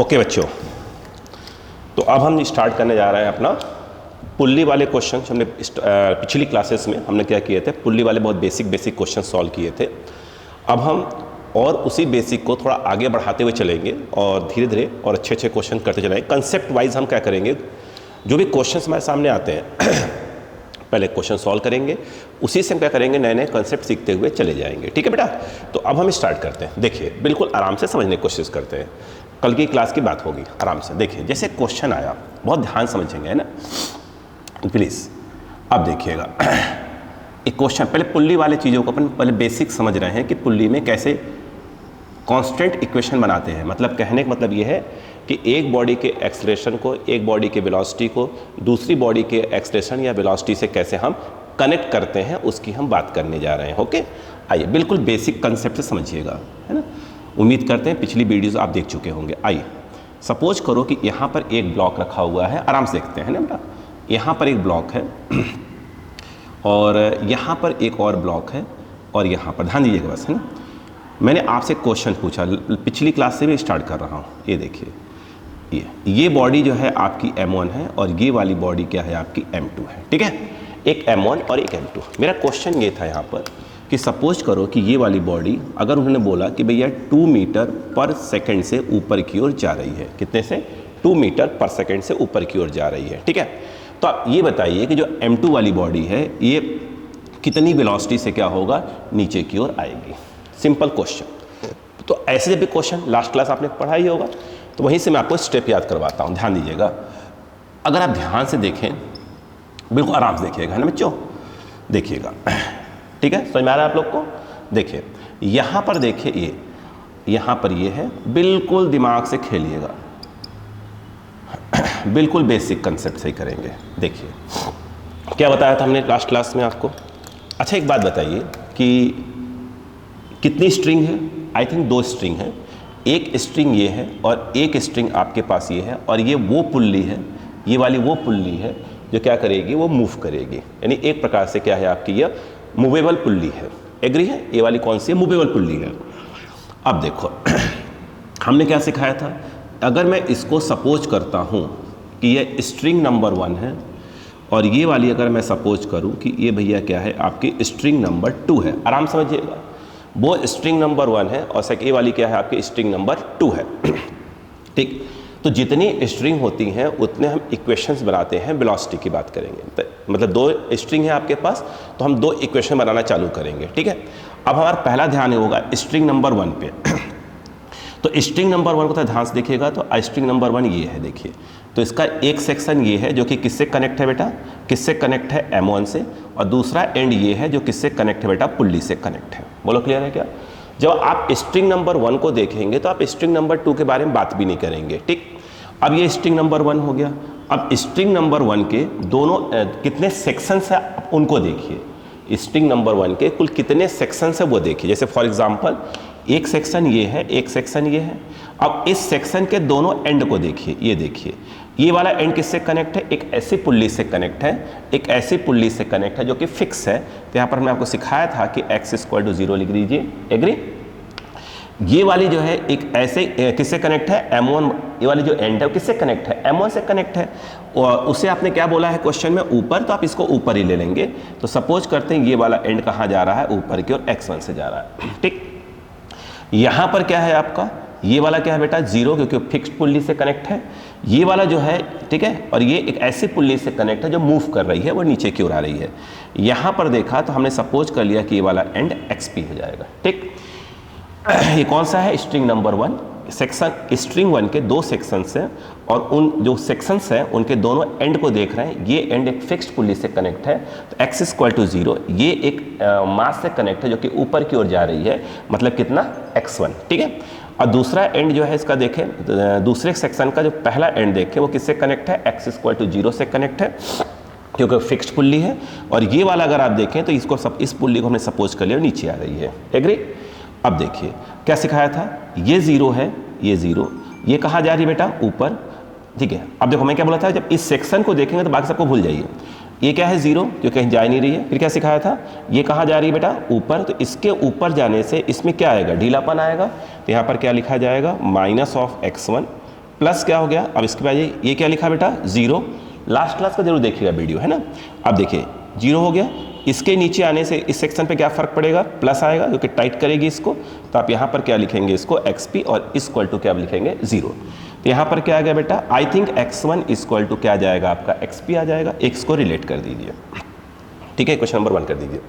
Okay बच्चों, तो अब हम स्टार्ट करने जा रहे हैं अपना पुल्ली वाले क्वेश्चन। हमने पिछली क्लासेस में हमने क्या किए थे, पुल्ली वाले बहुत बेसिक क्वेश्चन सॉल्व किए थे। अब हम और उसी बेसिक को थोड़ा आगे बढ़ाते हुए चलेंगे और धीरे धीरे और अच्छे क्वेश्चन करते चलेंगे। कंसेप्ट वाइज हम क्या करेंगे, जो भी क्वेश्चंस हमारे सामने आते हैं पहले क्वेश्चन सॉल्व करेंगे, उसी से हम क्या करेंगे, नए नए कंसेप्ट सीखते हुए चले जाएंगे। ठीक है बेटा, तो अब हम स्टार्ट करते हैं। देखिए बिल्कुल आराम से समझने की कोशिश करते हैं, कल की क्लास की बात होगी आराम से। देखिए जैसे क्वेश्चन आया, बहुत ध्यान समझेंगे, है ना प्लीज़। अब देखिएगा एक क्वेश्चन, पहले पुल्ली वाले चीज़ों को अपन पहले बेसिक समझ रहे हैं कि पुल्ली में कैसे कांस्टेंट इक्वेशन बनाते हैं। मतलब कहने का मतलब ये है कि एक बॉडी के एक्सेलरेशन को, एक बॉडी के वेलोसिटी को दूसरी बॉडी के एक्सेलरेशन या वेलोसिटी से कैसे हम कनेक्ट करते हैं, उसकी हम बात करने जा रहे हैं। ओके, आइए बिल्कुल बेसिक कंसेप्ट से समझिएगा, है ना। उम्मीद करते हैं पिछली वीडियोस आप देख चुके होंगे। आइए सपोज करो कि यहाँ पर एक ब्लॉक रखा हुआ है, आराम से देखते हैं ना बेटा। यहाँ पर एक ब्लॉक है और यहाँ पर एक और ब्लॉक है और यहाँ पर ध्यान दीजिएगा बस, है ना। मैंने आपसे क्वेश्चन पूछा, पिछली क्लास से भी स्टार्ट कर रहा हूँ। ये देखिए, ये बॉडी जो है आपकी M1 है और ये वाली बॉडी क्या है, आपकी M2 है। ठीक है, एक M1 और एक M2। मेरा क्वेश्चन ये था यहाँ पर कि सपोज करो कि ये वाली बॉडी, अगर उन्होंने बोला कि भैया 2 मीटर पर सेकंड से ऊपर की ओर जा रही है, कितने से, 2 मीटर पर सेकंड से ऊपर की ओर जा रही है। ठीक है, तो आप ये बताइए कि जो M2 वाली बॉडी है ये कितनी वेलोसिटी से क्या होगा, नीचे की ओर आएगी। Simple question. तो ऐसे जब भी क्वेश्चन लास्ट क्लास आपने पढ़ा ही होगा, तो वहीं से मैं आपको स्टेप याद करवाता हूँ, ध्यान दीजिएगा। अगर आप ध्यान से देखें, बिल्कुल आराम से देखिएगा, है ना बच्चों, देखिएगा। ठीक है, समझ में आ रहा है आप लोग को। देखिए यहाँ पर देखिए, ये यहाँ पर ये है, बिल्कुल दिमाग से खेलिएगा, बिल्कुल बेसिक कंसेप्ट से ही करेंगे। देखिए क्या बताया था हमने लास्ट क्लास में आपको। अच्छा एक बात बताइए कि कितनी स्ट्रिंग है, आई थिंक 2 स्ट्रिंग है। एक स्ट्रिंग ये है और एक स्ट्रिंग आपके पास ये है, और ये वो पुल्ली है, ये वाली वो पुल्ली है जो क्या करेगी, वो मूव करेगी। यानी एक प्रकार से क्या है, आपकी ये मूवेबल पुल्ली है। एग्री है, ये वाली कौन सी है, मूवेबल पुल्ली है। अब देखो हमने क्या सिखाया था, अगर मैं इसको सपोज करता हूँ कि ये स्ट्रिंग नंबर 1 है और ये वाली अगर मैं सपोज करूँ कि ये भैया क्या है, आपकी स्ट्रिंग नंबर 2 है। आराम समझिएगा, वो स्ट्रिंग नंबर 1 है और ये वाली क्या है, आपकी स्ट्रिंग नंबर 2 है। ठीक, तो जितनी स्ट्रिंग होती हैं उतने हम इक्वेशंस बनाते हैं, वेलोसिटी की बात करेंगे। मतलब 2 स्ट्रिंग है आपके पास, तो हम 2 इक्वेशन बनाना चालू करेंगे। ठीक है, अब हमारा पहला ध्यान होगा स्ट्रिंग नंबर 1 पे। तो स्ट्रिंग नंबर 1 को तो ध्यान से देखिएगा, तो स्ट्रिंग नंबर 1 ये है, देखिए। तो इसका एक सेक्शन ये है जो कि किससे कनेक्ट है बेटा, किससे कनेक्ट है, M1 से, और दूसरा एंड ये है जो किससे कनेक्ट है बेटा, पुल्ली से कनेक्ट है। बोलो क्लियर है क्या। जब आप स्ट्रिंग नंबर 1 को देखेंगे तो आप स्ट्रिंग नंबर 2 के बारे में बात भी नहीं करेंगे। ठीक, अब ये स्ट्रिंग नंबर 1 हो गया। अब स्ट्रिंग नंबर 1 के दोनों कितने सेक्शंस है उनको देखिए। स्ट्रिंग नंबर 1 के कुल कितने सेक्शंस है वो देखिए। जैसे फॉर एग्जांपल एक सेक्शन ये है, एक सेक्शन ये है। अब इस सेक्शन के दोनों एंड को देखिए, ये देखिए, ये वाला एंड किससे कनेक्ट है, एक ऐसी पुल्ली से कनेक्ट है, एक ऐसी पुल्ली से कनेक्ट है जो कि फिक्स है। तो यहाँ पर मैंने आपको सिखाया था कि x = 0 लिख दीजिए। एग्री। ये वाली जो है एक ऐसे किससे कनेक्ट है, M1, ये वाली जो एंड है वो किससे कनेक्ट है, M1 से कनेक्ट है। और उसे आपने क्या बोला है क्वेश्चन में, ऊपर, तो आप इसको ऊपर ही ले लेंगे। तो सपोज करते हैं ये वाला एंड कहाँ जा रहा है, ऊपर की ओर x1 से जा रहा है। ठीक, यहाँ पर क्या है आपका, ये वाला क्या है बेटा, 0, क्योंकि फिक्स्ड पुल्ली से कनेक्ट है। ये वाला जो है, ठीक है, और ये एक ऐसी पुल्ली से कनेक्ट है जो मूव कर रही है, वो नीचे की ओर आ रही है। यहाँ पर देखा तो हमने सपोज कर लिया कि ये वाला एंड XP हो जाएगा। ठीक, ये कौन सा है, स्ट्रिंग नंबर 1 सेक्शन। स्ट्रिंग 1 के 2 सेक्शंस हैं और उन जो सेक्शंस हैं उनके दोनों एंड को देख रहे हैं। ये एंड एक फिक्स्ड पुल्ली से कनेक्ट है, तो x = 0, ये एक मास से कनेक्ट है जो कि ऊपर की ओर जा रही है, मतलब कितना, x1। ठीक है, और दूसरा एंड जो है इसका देखें, दूसरे सेक्शन का जो पहला एंड देखें वो किससे कनेक्ट है, x = 0 से कनेक्ट है, क्योंकि फिक्स्ड पुल्ली है। और ये वाला अगर आप देखें तो इसको इस पुल्ली को हमने सपोज कर लिया नीचे आ रही है। एग्री। अब देखिए क्या सिखाया था, ये 0 है, ये 0, ये कहाँ जा रही है बेटा, ऊपर। ठीक है, अब देखो मैं क्या बोला था, जब इस सेक्शन को देखेंगे तो बाकी सबको भूल जाइए। ये क्या है, 0, जो कहीं जा नहीं रही है। फिर क्या सिखाया था, ये कहाँ जा रही है बेटा, ऊपर। तो इसके ऊपर जाने से इसमें क्या आएगा, ढीलापन आएगा। तो यहाँ पर क्या लिखा जाएगा, -(x1) प्लस क्या हो गया, अब इसके बाद ये क्या लिखा बेटा 0, लास्ट क्लास का जरूर देखिएगा वीडियो है ना। अब देखिए 0 हो गया, इसके नीचे आने से इस सेक्शन पे क्या फ़र्क पड़ेगा, प्लस आएगा क्योंकि टाइट करेगी इसको, तो आप यहाँ पर क्या लिखेंगे इसको xp और इस इक्वल टू क्या लिखेंगे 0। तो यहाँ पर क्या आ गया बेटा, I think x1 equal to क्या आ जाएगा आपका xp आ जाएगा, x को रिलेट कर दीजिए, ठीक है, क्वेश्चन नंबर 1 कर दीजिए।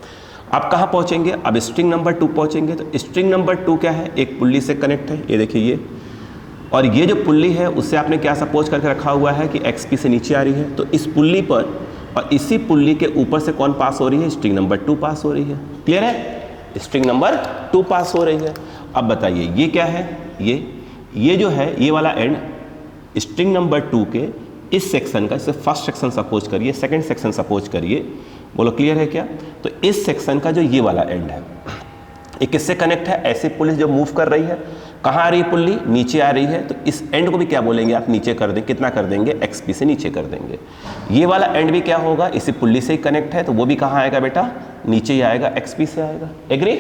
आप कहाँ पहुँचेंगे, अब स्ट्रिंग नंबर 2 पहुँचेंगे। तो स्ट्रिंग नंबर 2 क्या है, एक पुल्ली से कनेक्ट है, ये देखिए ये, और ये जो पुल्ली है उससे आपने क्या सपोज करके रखा हुआ है कि xp से नीचे आ रही है, तो इस पुल्ली पर और इसी पुल्ली के ऊपर से कौन पास हो रही है, स्ट्रिंग नंबर 2 पास हो रही है। क्लियर है, स्ट्रिंग नंबर 2 पास हो रही है। अब बताइए ये क्या है, ये जो है ये वाला एंड स्ट्रिंग नंबर 2 के इस सेक्शन का, इसे फर्स्ट सेक्शन सपोज करिए, सेकंड सेक्शन सपोज करिए, बोलो क्लियर है क्या। तो इस सेक्शन का जो ये वाला एंड है ये किससे कनेक्ट है, ऐसी पुल्ली जो मूव कर रही है, कहाँ आ रही है पुल्ली, नीचे आ रही है, तो इस एंड को भी क्या बोलेंगे आप, नीचे कर दें, कितना कर देंगे, xp से नीचे कर देंगे। ये वाला एंड भी क्या होगा, इसी पुल्ली से ही कनेक्ट है, तो वो भी कहाँ आएगा बेटा, नीचे ही आएगा, xp से आएगा। एग्री।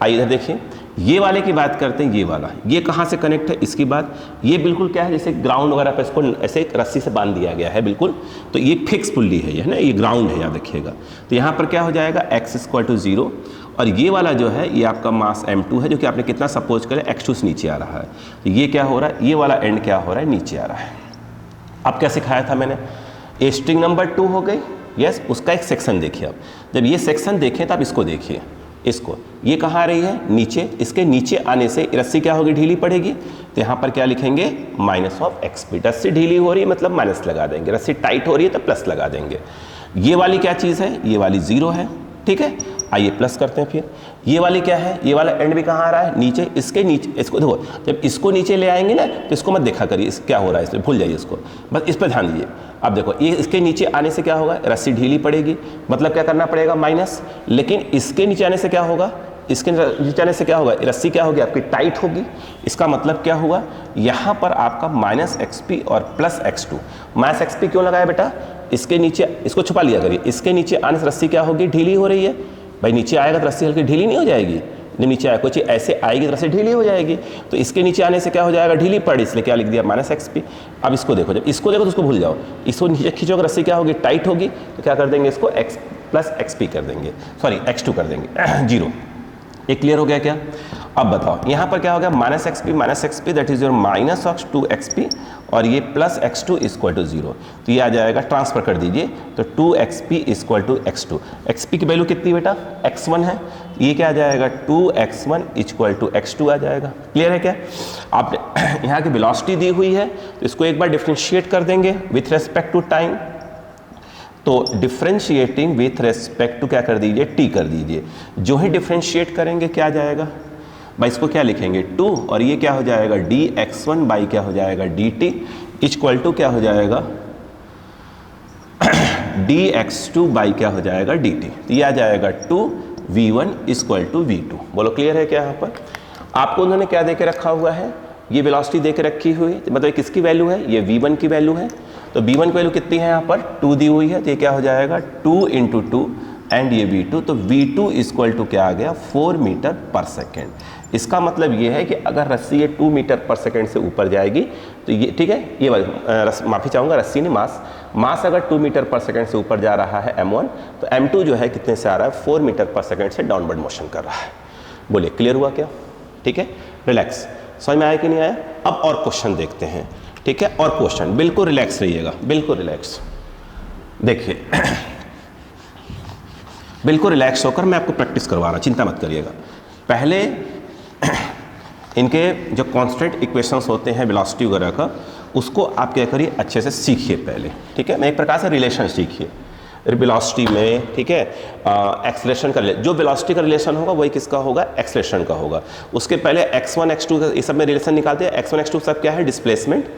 आइए इधर देखिए, ये वाले की बात करते हैं, ये वाला ये कहाँ से कनेक्ट है, इसकी बात, ये बिल्कुल क्या है, जैसे ग्राउंड वगैरह पे इसको ऐसे एक रस्सी से बांध दिया गया है बिल्कुल, तो ये फिक्स पुल्ली है ना, ये ग्राउंड है, याद रखिएगा। तो यहाँ पर क्या हो जाएगा, x इक्वल टू 0, और ये वाला जो है ये आपका मास m2 है, जो कि आपने कितना सपोज करें, x2 से नीचे आ रहा है, तो ये क्या हो रहा है, ये वाला एंड क्या हो रहा है, नीचे आ रहा है। अब क्या सिखाया था मैंने, ये स्ट्रिंग नंबर 2 हो गई, यस, उसका एक सेक्शन देखिए। अब जब ये सेक्शन देखें तो आप इसको देखिए, इसको, ये कहाँ आ रही है, नीचे, इसके नीचे आने से रस्सी क्या होगी, ढीली पड़ेगी, तो यहाँ पर क्या लिखेंगे, माइनस ऑफ xp। रस्सी ढीली हो रही है मतलब माइनस लगा देंगे, रस्सी टाइट हो रही है तो प्लस लगा देंगे। ये वाली क्या चीज़ है, ये वाली 0 है, ठीक है। आइए प्लस करते हैं फिर, ये वाली क्या है, ये वाला एंड भी कहाँ आ रहा है, नीचे, इसके नीचे, इसको देखो, जब इसको नीचे ले आएंगे ना तो इसको मत देखा करिए, इस क्या हो रहा है इसमें, भूल जाइए इसको, बस इस पर ध्यान दीजिए। अब देखो ये इसके नीचे आने से क्या होगा, रस्सी ढीली पड़ेगी, मतलब क्या करना पड़ेगा, माइनस, लेकिन इसके नीचे आने से क्या होगा, इसके नीचे आने से क्या होगा, रस्सी क्या होगी आपकी, टाइट होगी। इसका मतलब क्या हुआ, यहाँ पर आपका माइनस xp और प्लस x2। माइनस xp क्यों लगाया बेटा, इसके नीचे, इसको छुपा लिया करिए, इसके नीचे आने से रस्सी क्या होगी, ढीली हो रही है, भाई नीचे आएगा तो रस्सी हल्की ढीली नहीं हो जाएगी, जब नीचे आया कोई चीज़ ऐसे आएगी तो रस्सी ढीली हो जाएगी, तो इसके नीचे आने से क्या हो जाएगा, ढीली पड़ी, इसलिए क्या लिख दिया, माइनस xp। अब इसको देखो, जब इसको देखो तो उसको भूल जाओ, इसको नीचे खींचोगे रस्सी क्या होगी, टाइट होगी, तो क्या कर देंगे, इसको x प्लस xp कर देंगे, सॉरी x2 कर देंगे, 0। ये क्लियर हो गया क्या। अब बताओ यहाँ पर क्या हो गया, minus XP that is your minus of 2xp, और ये प्लस x2 इक्वल टू 0, तो ये आ जाएगा, ट्रांसफर कर दीजिए, तो 2xp equal to x2। xp की वैल्यू कितनी बेटा, x1 है, ये क्या आ जाएगा, 2x1 इक्वल टू x2 आ जाएगा। क्लियर है क्या। आप यहाँ की वेलोसिटी दी हुई है, तो इसको एक बार डिफ्रेंशिएट कर देंगे विथ रेस्पेक्ट टू टाइम, तो डिफ्रेंशिएटिंग विथ रेस्पेक्ट टू क्या कर दीजिए, t कर दीजिए। जो ही डिफ्रेंशिएट करेंगे क्या आ जाएगा भाई, इसको क्या लिखेंगे 2, और ये क्या हो जाएगा dx1 बाई क्या हो जाएगा dt इक्वल टू क्या हो जाएगा dx2 बाई क्या हो जाएगा dt, तो ये आ जाएगा 2v1 इक्वल टू v2। बोलो क्लियर है क्या। यहाँ पर आपको उन्होंने क्या दे के रखा हुआ है, ये वेलोसिटी दे के रखी हुई, मतलब किसकी वैल्यू है, ये v1 की वैल्यू है, तो v1 की वैल्यू कितनी है, यहाँ पर 2 दी हुई है, तो ये क्या हो जाएगा 2 × 2 एंड ये v2, तो v2 इक्वल टू क्या आ गया 4 मीटर पर सेकेंड। इसका मतलब ये है कि अगर रस्सी ये 2 मीटर पर सेकेंड से ऊपर जाएगी तो ये ठीक है, ये माफ़ी चाहूँगा, रस्सी ने मास अगर 2 मीटर पर सेकेंड से ऊपर जा रहा है m1, तो m2 जो है कितने से आ रहा है 4 मीटर पर सेकेंड से डाउनवर्ड मोशन कर रहा है। बोलिए क्लियर हुआ क्या। ठीक है, रिलैक्स, समझ में आया कि नहीं आया। अब और क्वेश्चन देखते हैं, ठीक है, और क्वेश्चन, बिल्कुल रिलैक्स रहिएगा, बिल्कुल रिलैक्स। देखिए बिल्कुल रिलैक्स होकर मैं आपको प्रैक्टिस करवा रहा हूँ, चिंता मत करिएगा। पहले इनके जो कांस्टेंट इक्वेशंस होते हैं वेलोसिटी वगैरह का, उसको आप क्या करिए अच्छे से सीखिए पहले, ठीक है। मैं एक प्रकार से रिलेशन सीखिए वेलोसिटी में, ठीक है। एक्सेलरेशन का जो वेलोसिटी का रिलेशन होगा वही किसका होगा, एक्सेलरेशन का होगा। उसके पहले x1 x2 ये सब में रिलेशन निकालते हैं। x1 x2 सब क्या है, डिस्प्लेसमेंट,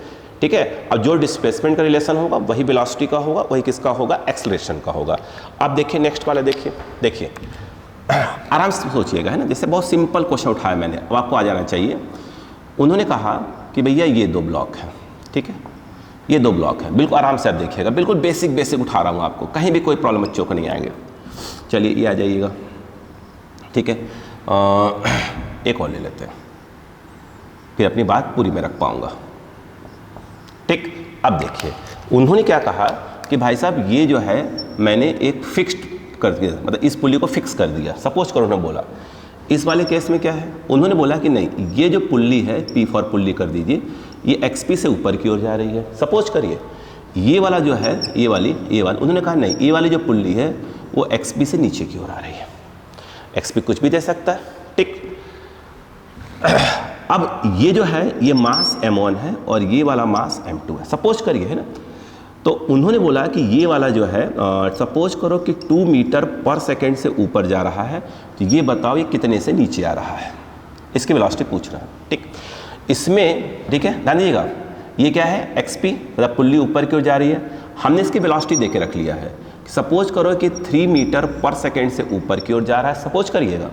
ठीक है। अब जो डिस्प्लेसमेंट का रिलेशन होगा वही वेलोसिटी का होगा, वही किसका होगा, एक्सेलरेशन का होगा। अब देखिए नेक्स्ट वाला, देखिए आराम से सोचिएगा, है ना, जैसे बहुत सिंपल क्वेश्चन उठाया मैंने, अब आपको आ जाना चाहिए। उन्होंने कहा कि भैया ये 2 ब्लॉक है, ठीक है, ये 2 ब्लॉक है, बिल्कुल आराम से आप देखिएगा, बिल्कुल बेसिक उठा रहा हूँ आपको, कहीं भी कोई प्रॉब्लम बच्चों को नहीं आएंगे। चलिए ये आ जाइएगा, ठीक है। एक और ले लेते हैं, फिर अपनी बात पूरी मैं रख पाऊँगा। अब देखिए उन्होंने क्या कहा कि भाई साहब ये जो है मैंने एक फिक्स्ड कर दिया, मतलब इस पुल्ली को फिक्स कर दिया। सपोज करो उन्होंने बोला, इस वाले केस में क्या है, उन्होंने बोला कि नहीं ये जो पुल्ली है P फॉर पुल्ली कर दीजिए, ये XP से ऊपर की ओर जा रही है। सपोज करिए ये वाला जो है ये वाली उन्होंने कहा नहीं ये वाली जो पुल्ली है वो XP से नीचे की ओर आ रही है। XP कुछ भी दे सकता है, टिक। अब ये जो है ये मास m1 है और ये वाला मास m2 है, सपोज करिए, है ना। तो उन्होंने बोला कि ये वाला जो है सपोज करो कि 2 मीटर पर सेकेंड से ऊपर जा रहा है, तो ये बताओ ये कितने से नीचे आ रहा है, इसकी वेलोसिटी पूछ रहा है, ठीक। इसमें ठीक है ध्यान दीजिएगा, ये क्या है XP, मतलब पुल्ली ऊपर की ओर जा रही है। हमने इसकी वेलोसिटी दे के रख लिया है, सपोज करो कि 3 मीटर पर सेकेंड से ऊपर की ओर जा रहा है। सपोज करिएगा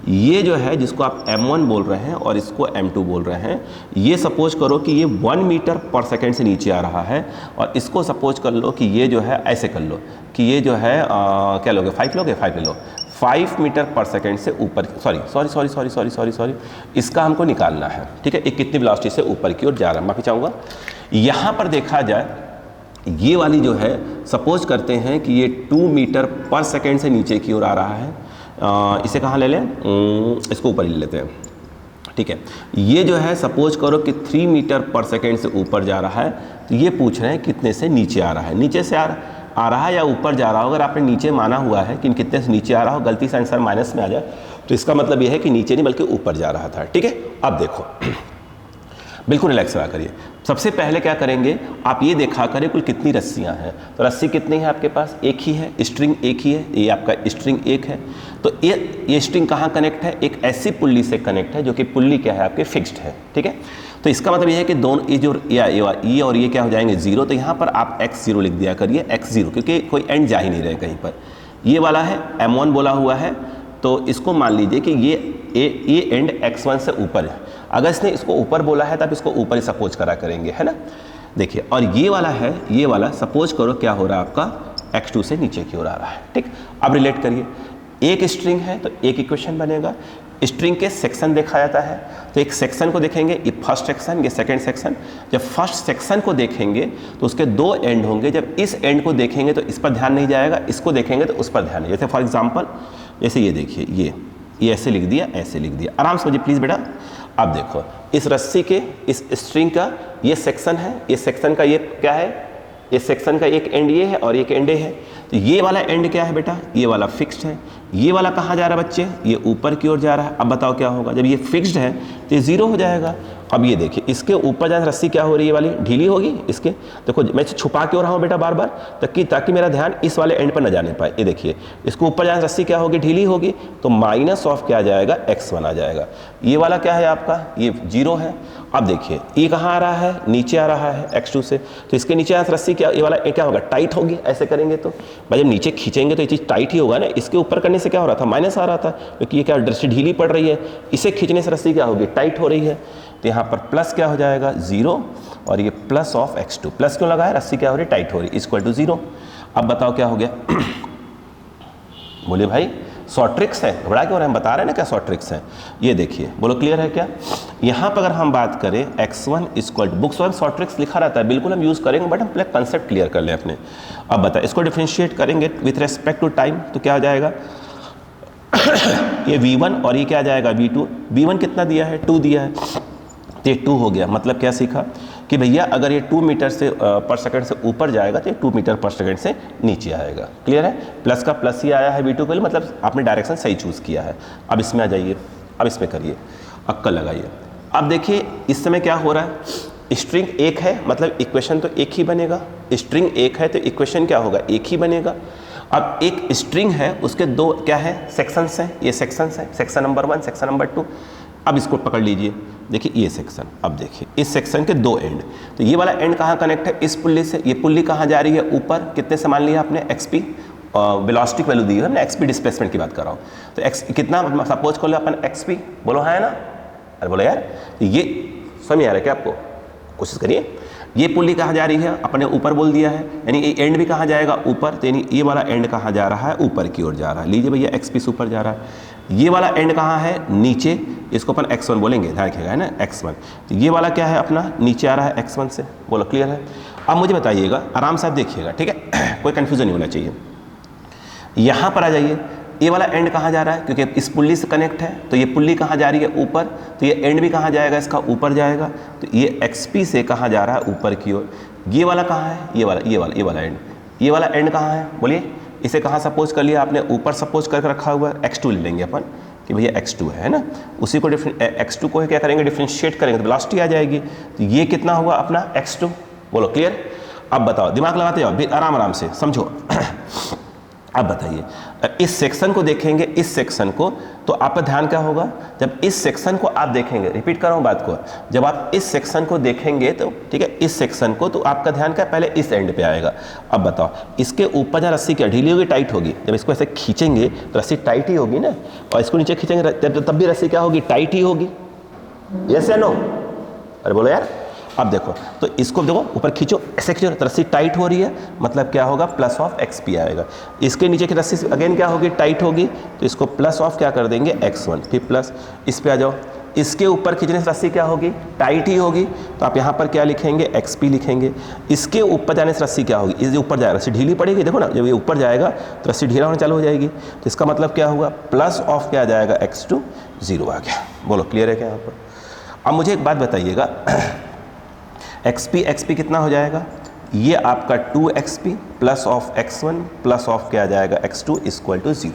ये जो है जिसको आप m1 बोल रहे हैं और इसको m2 बोल रहे हैं, ये सपोज करो कि ये 1 मीटर पर सेकेंड से नीचे आ रहा है, और इसको सपोज कर लो कि ये जो है ऐसे कर लो कि ये जो है क्या लोगे 5 लोगे, 5 ले लो, 5 मीटर पर सेकेंड से ऊपर, सॉरी इसका हमको निकालना है, ठीक है। ये कितनी वेलोसिटी से ऊपर की ओर जा रहा है, माफी चाहूँगा। यहाँ पर देखा जाए ये वाली जो है सपोज करते हैं कि ये 2 मीटर पर सेकेंड से नीचे की ओर आ रहा है। इसे कहाँ ले लें, इसको ऊपर ले लेते हैं, ठीक है। ये जो है सपोज करो कि 3 मीटर पर सेकेंड से ऊपर जा रहा है, तो ये पूछ रहे हैं कितने से नीचे आ रहा है, नीचे से आ रहा है या ऊपर जा रहा हो। अगर आपने नीचे माना हुआ है कि कितने से नीचे आ रहा हो, गलती से आंसर माइनस में आ जाए तो इसका मतलब ये है कि नीचे नहीं बल्कि ऊपर जा रहा था, ठीक है। अब देखो बिल्कुल रिलैक्स रहा करिए। सबसे पहले क्या करेंगे, आप ये देखा करें कुल कितनी रस्सियां हैं। तो रस्सी कितनी है आपके पास, एक ही है, स्ट्रिंग एक ही है, ये आपका स्ट्रिंग एक है। तो ये स्ट्रिंग कहाँ कनेक्ट है, एक ऐसी पुल्ली से कनेक्ट है जो कि पुल्ली क्या है आपके फिक्स्ड है, ठीक है। तो इसका मतलब ये है कि दोनों ये जो ये और ये क्या हो जाएंगे 0। तो यहाँ पर आप x0 लिख दिया करिए, x0, क्योंकि कोई एंड जा ही नहीं रहे कहीं पर। ये वाला है m1 बोला हुआ है, तो इसको मान लीजिए कि ये एंड x1 से ऊपर है। अगर इसने इसको ऊपर बोला है तब इसको ऊपर ही सपोज करा करेंगे, है ना। देखिए और ये वाला है, ये वाला सपोज करो क्या हो रहा है आपका x2 से नीचे की ओर आ रहा है, ठीक। अब रिलेट करिए, एक स्ट्रिंग है तो एक इक्वेशन बनेगा। स्ट्रिंग के सेक्शन देखा जाता है, तो एक सेक्शन को देखेंगे, ये फर्स्ट सेक्शन, ये सेकंड सेक्शन। जब फर्स्ट सेक्शन को देखेंगे तो उसके 2 एंड होंगे। जब इस एंड को देखेंगे तो इस पर ध्यान नहीं जाएगा, इसको देखेंगे तो उस पर ध्यान नहीं। जैसे फॉर एग्जांपल जैसे ये देखिए, ये ऐसे लिख दिया, ऐसे लिख दिया, आराम से मुझे प्लीज़ बेटा। अब देखो इस रस्सी के इस स्ट्रिंग का ये सेक्शन है, ये सेक्शन का ये क्या है, ये सेक्शन का एक एंड ये है और एक एंड ये है। तो ये वाला एंड क्या है बेटा, ये वाला फिक्स्ड है। ये वाला कहाँ जा रहा है बच्चे, ये ऊपर की ओर जा रहा है। अब बताओ क्या होगा, जब ये फिक्स्ड है तो ये 0 हो जाएगा। अब ये देखिए इसके ऊपर जाने रस्सी क्या हो रही है, वाली ढीली होगी। इसके देखो मैं छुपा क्यों रहा हूँ बेटा बार बार, ताकि मेरा ध्यान इस वाले एंड पर न जाने पाए। ये देखिए इसको ऊपर जाने रस्सी क्या होगी, ढीली होगी, तो माइनस ऑफ क्या आ जाएगा, x1 आ जाएगा। ये वाला क्या है आपका, ये 0 है। अब देखिए ये कहाँ आ रहा है, नीचे आ रहा है x2 से, तो इसके नीचे रस्सी क्या, ये वाला क्या होगा, टाइट होगी। ऐसे करेंगे तो भाई जब नीचे खींचेंगे तो ये चीज़ टाइट ही होगा ना। इसके ऊपर करने से क्या हो रहा था, माइनस आ रहा था, क्योंकि ये क्या रस्सी ढीली पड़ रही है। इसे खींचने से रस्सी क्या होगी, टाइट हो रही है। तो यहाँ पर प्लस क्या हो जाएगा 0, और ये प्लस ऑफ x2। प्लस क्यों लगा है, रस्सी क्या हो रही, टाइट हो रही, इक्वल टू 0। अब बताओ क्या हो गया बोलिए भाई, शॉर्ट ट्रिक्स है, घबरा क्यों रहे हैं, हम बता रहे हैं ना क्या शॉर्ट ट्रिक्स है। ये देखिए बोलो क्लियर है क्या। यहाँ पर अगर हम बात करें x1 इक्वल टू, बुक्स में शॉर्ट ट्रिक्स लिखा रहता है, बिल्कुल हम यूज़ करेंगे, बट हम पहले कंसेप्ट क्लियर कर लें अपने। अब बताए इसको डिफ्रेंशिएट करेंगे विथ रेस्पेक्ट टू टाइम, तो क्या आ जाएगा ये v1 और ये क्या आ जाएगा v2। v1 कितना दिया है, 2 दिया है, तो ये 2 हो गया। मतलब क्या सीखा कि भैया अगर ये 2 मीटर से पर सेकंड से ऊपर जाएगा तो ये 2 मीटर पर सेकंड से नीचे आएगा। क्लियर है, प्लस का प्लस ही आया है v2 के लिए, मतलब आपने डायरेक्शन सही चूज़ किया है। अब इसमें आ जाइए, अब इसमें करिए, अक्कल लगाइए। अब देखिए इस समय क्या हो रहा है, स्ट्रिंग एक है मतलब इक्वेशन तो एक ही बनेगा। स्ट्रिंग एक है तो इक्वेशन क्या होगा, एक ही बनेगा। अब एक स्ट्रिंग है, उसके 2 क्या है, सेक्शंस हैं। ये सेक्शंस हैं, सेक्शन नंबर 1, सेक्शन नंबर 2। अब इसको पकड़ लीजिए, देखिए ये सेक्शन। अब देखिए इस सेक्शन के 2 एंड, तो ये वाला एंड कहाँ कनेक्ट है, इस पुल्ली से। ये पुल्ली कहाँ जा रही है, ऊपर। कितने से मान लिया आपने, XP, वेलोसिटी वैल्यू दी है हमने, XP डिस्प्लेसमेंट की बात कर रहा हूँ। तो x कितना, सपोज कर लो अपन XP, बोलो है ना, अरे बोलो यार। तो ये समझ आ रहा है क्या आपको, कोशिश करिए। ये पुल्ली कहाँ जा रही है, अपने ऊपर बोल दिया है, यानी ये एंड भी कहाँ जाएगा, ऊपर। तो यानी ये वाला एंड कहाँ जा रहा है, ऊपर की ओर जा रहा है। लीजिए भैया XP से ऊपर जा रहा है। ये वाला एंड कहाँ है, नीचे, इसको अपन x1 बोलेंगे, ध्यान रखिएगा, है ना, x1। तो ये वाला क्या है अपना, नीचे आ रहा है x1 से, बोलो क्लियर है। अब मुझे बताइएगा, आराम से आप देखिएगा, ठीक है, कोई कन्फ्यूजन नहीं होना चाहिए। यहाँ पर आ जाइए, ये वाला एंड कहाँ जा रहा है, क्योंकि इस पुल्ली से कनेक्ट है, तो ये पुल्ली कहाँ जा रही है, ऊपर, तो ये एंड भी कहाँ जाएगा, इसका ऊपर जाएगा, तो ये XP से कहाँ जा रहा है, ऊपर की ओर। ये वाला कहाँ है, ये वाला एंड, ये वाला एंड कहाँ है, बोलिए, इसे कहाँ सपोज कर लिया आपने, ऊपर सपोज करके रखा हुआ है, x2 ले लेंगे अपन कि भैया x2 है ना, उसी को x2 को क्या करेंगे, डिफ्रेंशिएट करेंगे तो वेलोसिटी आ जाएगी। तो ये कितना हुआ अपना x2, बोलो क्लियर। अब बताओ, दिमाग लगाते जाओ, आराम आराम से समझो। अब बताइए, इस सेक्शन को देखेंगे, इस सेक्शन को, तो आपका ध्यान क्या होगा, जब इस सेक्शन को आप देखेंगे, रिपीट कर रहा हूँ बात को, जब आप इस सेक्शन को देखेंगे तो ठीक है, इस सेक्शन को, तो आपका ध्यान क्या पहले इस एंड पे आएगा। अब बताओ, इसके ऊपर जहाँ रस्सी क्या ढीली होगी, टाइट होगी, जब इसको ऐसे खींचेंगे तो रस्सी टाइट ही होगी ना, और इसको नीचे खींचेंगे तब भी रस्सी क्या होगी, टाइट ही होगी, यस या नो, अरे बोलो यार। अब देखो, तो इसको देखो, ऊपर खींचो, ऐसे खींचो, तो रस्सी टाइट हो रही है, मतलब क्या होगा, प्लस ऑफ XP आएगा। इसके नीचे की रस्सी अगेन क्या होगी, टाइट होगी, तो इसको प्लस ऑफ क्या कर देंगे, x1, फिर प्लस, इस पे आ जाओ, इसके ऊपर खींचने से रस्सी क्या होगी, टाइट ही होगी, तो आप यहाँ पर क्या लिखेंगे, XP लिखेंगे। इसके ऊपर जाने से रस्सी क्या होगी, इस ऊपर जाएगा, रस्सी ढीली पड़ेगी, देखो ना, जब ये ऊपर जाएगा तो रस्सी ढीला होना चालू हो जाएगी, तो इसका मतलब क्या हुआ, प्लस ऑफ क्या जाएगा, x2, 0 आ गया। बोलो क्लियर है क्या यहाँ पर। अब मुझे एक बात बताइएगा, XP कितना हो जाएगा, ये आपका 2XP plus of x1 plus of क्या आ जाएगा, x2 इक्वल टू 0।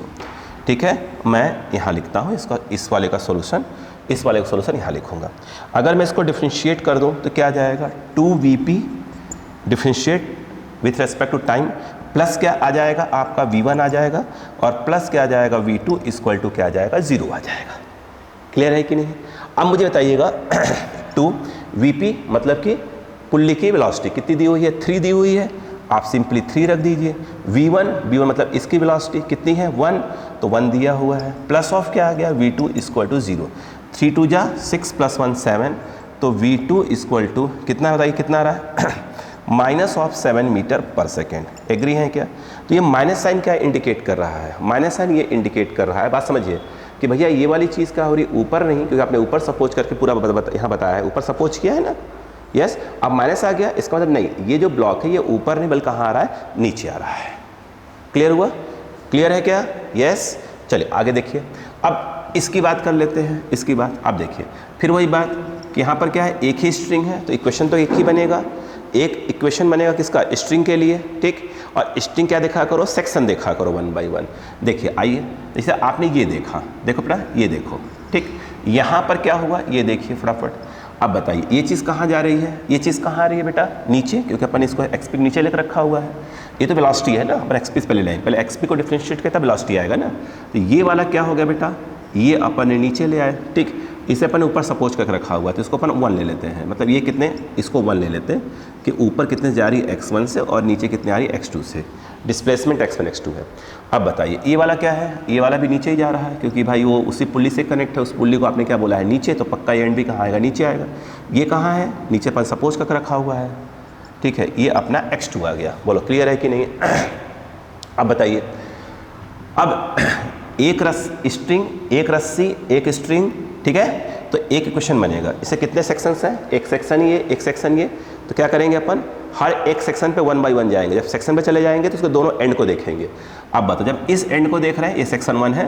ठीक है, मैं यहाँ लिखता हूँ इसका, इस वाले का सोल्यूशन, इस वाले का सोल्यूशन यहाँ लिखूँगा। अगर मैं इसको डिफ्रेंशिएट कर दूँ तो क्या आ जाएगा, 2VP differentiate with respect to time, plus क्या आ जाएगा आपका V1 आ जाएगा, और प्लस क्या आ जाएगा V2 इक्वल टू क्या आ जाएगा, 0 आ जाएगा। क्लियर है कि नहीं। अब मुझे बताइएगा 2VP मतलब कि पुल्ली की वेलोसिटी कितनी दी हुई है, 3 दी हुई है, आप सिंपली 3 रख दीजिए। V1 मतलब इसकी वेलोसिटी कितनी है, 1, तो 1 दिया हुआ है, प्लस ऑफ क्या आ गया, V2 इक्वल टू 0, 3 2 जा 6 प्लस 1 7, तो V2 इक्वल टू कितना बताइए, कितना आ रहा है, minus of 7 metre per second. Agree है क्या। तो ये माइनस साइन क्या इंडिकेट कर रहा है, माइनस साइन ये इंडिकेट कर रहा है, बात समझिए कि भैया ये वाली चीज़ क्या हो रही है, ऊपर नहीं, क्योंकि आपने ऊपर सपोज करके पूरा यहाँ बताया है, ऊपर सपोज किया है ना, यस। अब माइनस आ गया, इसका मतलब नहीं, ये जो ब्लॉक है ये ऊपर नहीं बल्कि कहाँ आ रहा है, नीचे आ रहा है। क्लियर हुआ, क्लियर है क्या, यस। चलिए आगे देखिए, अब इसकी बात कर लेते हैं, इसकी बात आप देखिए, फिर वही बात कि यहाँ पर क्या है, एक ही स्ट्रिंग है, तो इक्वेशन तो एक ही बनेगा, एक इक्वेशन बनेगा किसका, स्ट्रिंग के लिए, ठीक। और स्ट्रिंग क्या देखा करो, सेक्शन देखा करो 1 बाई 1। देखिए आइए, जैसे आपने ये देखा, देखो बेटा ये देखो, ठीक, यहाँ पर क्या हुआ ये देखिए फटाफट। अब बताइए ये चीज़ कहाँ जा रही है, ये चीज़ कहाँ आ रही है बेटा, नीचे, क्योंकि अपन इसको XP नीचे लेकर रखा हुआ है, ये तो वेलोसिटी है ना, अपन XP पहले लें, पहले XP को डिफरेंशिएट किया तब वेलोसिटी आएगा ना। तो ये वाला क्या हो गया बेटा, ये अपन ने नीचे ले आए, ठीक, इसे अपन ऊपर सपोज करके रखा हुआ है, तो इसको अपन 1 ले लेते हैं, मतलब ये कितने, इसको 1 ले लेते हैं कि ऊपर कितने जा रही है x1 से और नीचे कितने आ रही है x2 से, डिस्प्लेसमेंट x1 x2 है। अब बताइए ये वाला क्या है, ये वाला भी नीचे ही जा रहा है, क्योंकि भाई वो उसी पुल्ली से कनेक्ट है, उस पुल्ली को आपने क्या बोला है नीचे, तो पक्का एंड भी कहाँ आएगा, नीचे आएगा। ये कहाँ है, नीचे अपन सपोज करके रखा हुआ है, ठीक है, ये अपना x2 आ गया। बोलो क्लियर है कि नहीं। अब बताइए, अब एक स्ट्रिंग, एक रस्सी, एक स्ट्रिंग, ठीक है, तो एक इक्वेशन बनेगा। इसे कितने सेक्शंस हैं, एक सेक्शन ये, एक सेक्शन ये, तो क्या करेंगे अपन, हर एक सेक्शन पे 1 बाई 1 जाएंगे। जब सेक्शन पे चले जाएंगे तो उसके दोनों एंड को देखेंगे। अब बताओ, जब इस एंड को देख रहे हैं, ये सेक्शन 1 है,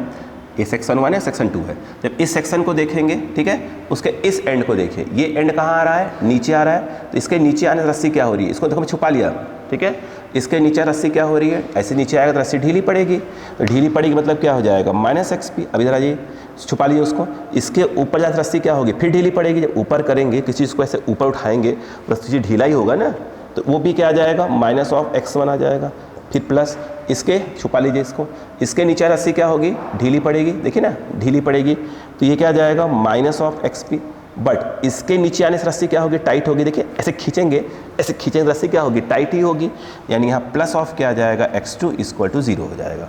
ये सेक्शन 1 है, सेक्शन 2 है, जब इस सेक्शन को देखेंगे, ठीक है, उसके इस एंड को देखिए, ये एंड कहाँ आ रहा है, नीचे आ रहा है, तो इसके नीचे आने से रस्सी क्या हो रही है, इसको देखो मैं छुपा लिया, ठीक है, इसके नीचे रस्सी क्या हो रही है, ऐसे नीचे आएगा तो रस्सी ढीली पड़ेगी, तो ढीली पड़ेगी मतलब क्या हो जाएगा, माइनस XP। अब इधर आ जाइए, छुपा लीजिए उसको, इसके ऊपर जाकर रस्सी क्या होगी, फिर ढीली पड़ेगी। जब ऊपर करेंगे, किसी चीज़ को ऐसे ऊपर उठाएंगे तो रस्सी ढीला ही होगा ना, तो वो भी क्या आ जाएगा, माइनस ऑफ x1 आ जाएगा, फिर प्लस इसके, छुपा लीजिए इसको, इसके नीचे रस्सी क्या होगी, ढीली पड़ेगी, देखिए ना ढीली पड़ेगी, तो ये क्या आ जाएगा, माइनस ऑफ XP। बट इसके नीचे आने से रस्सी क्या होगी, टाइट होगी, देखिए ऐसे खींचेंगे, ऐसे खींचेंगे रस्सी क्या होगी, टाइट ही होगी, यानी यहाँ प्लस ऑफ क्या आ जाएगा, x2 इक्वल टू 0 हो जाएगा।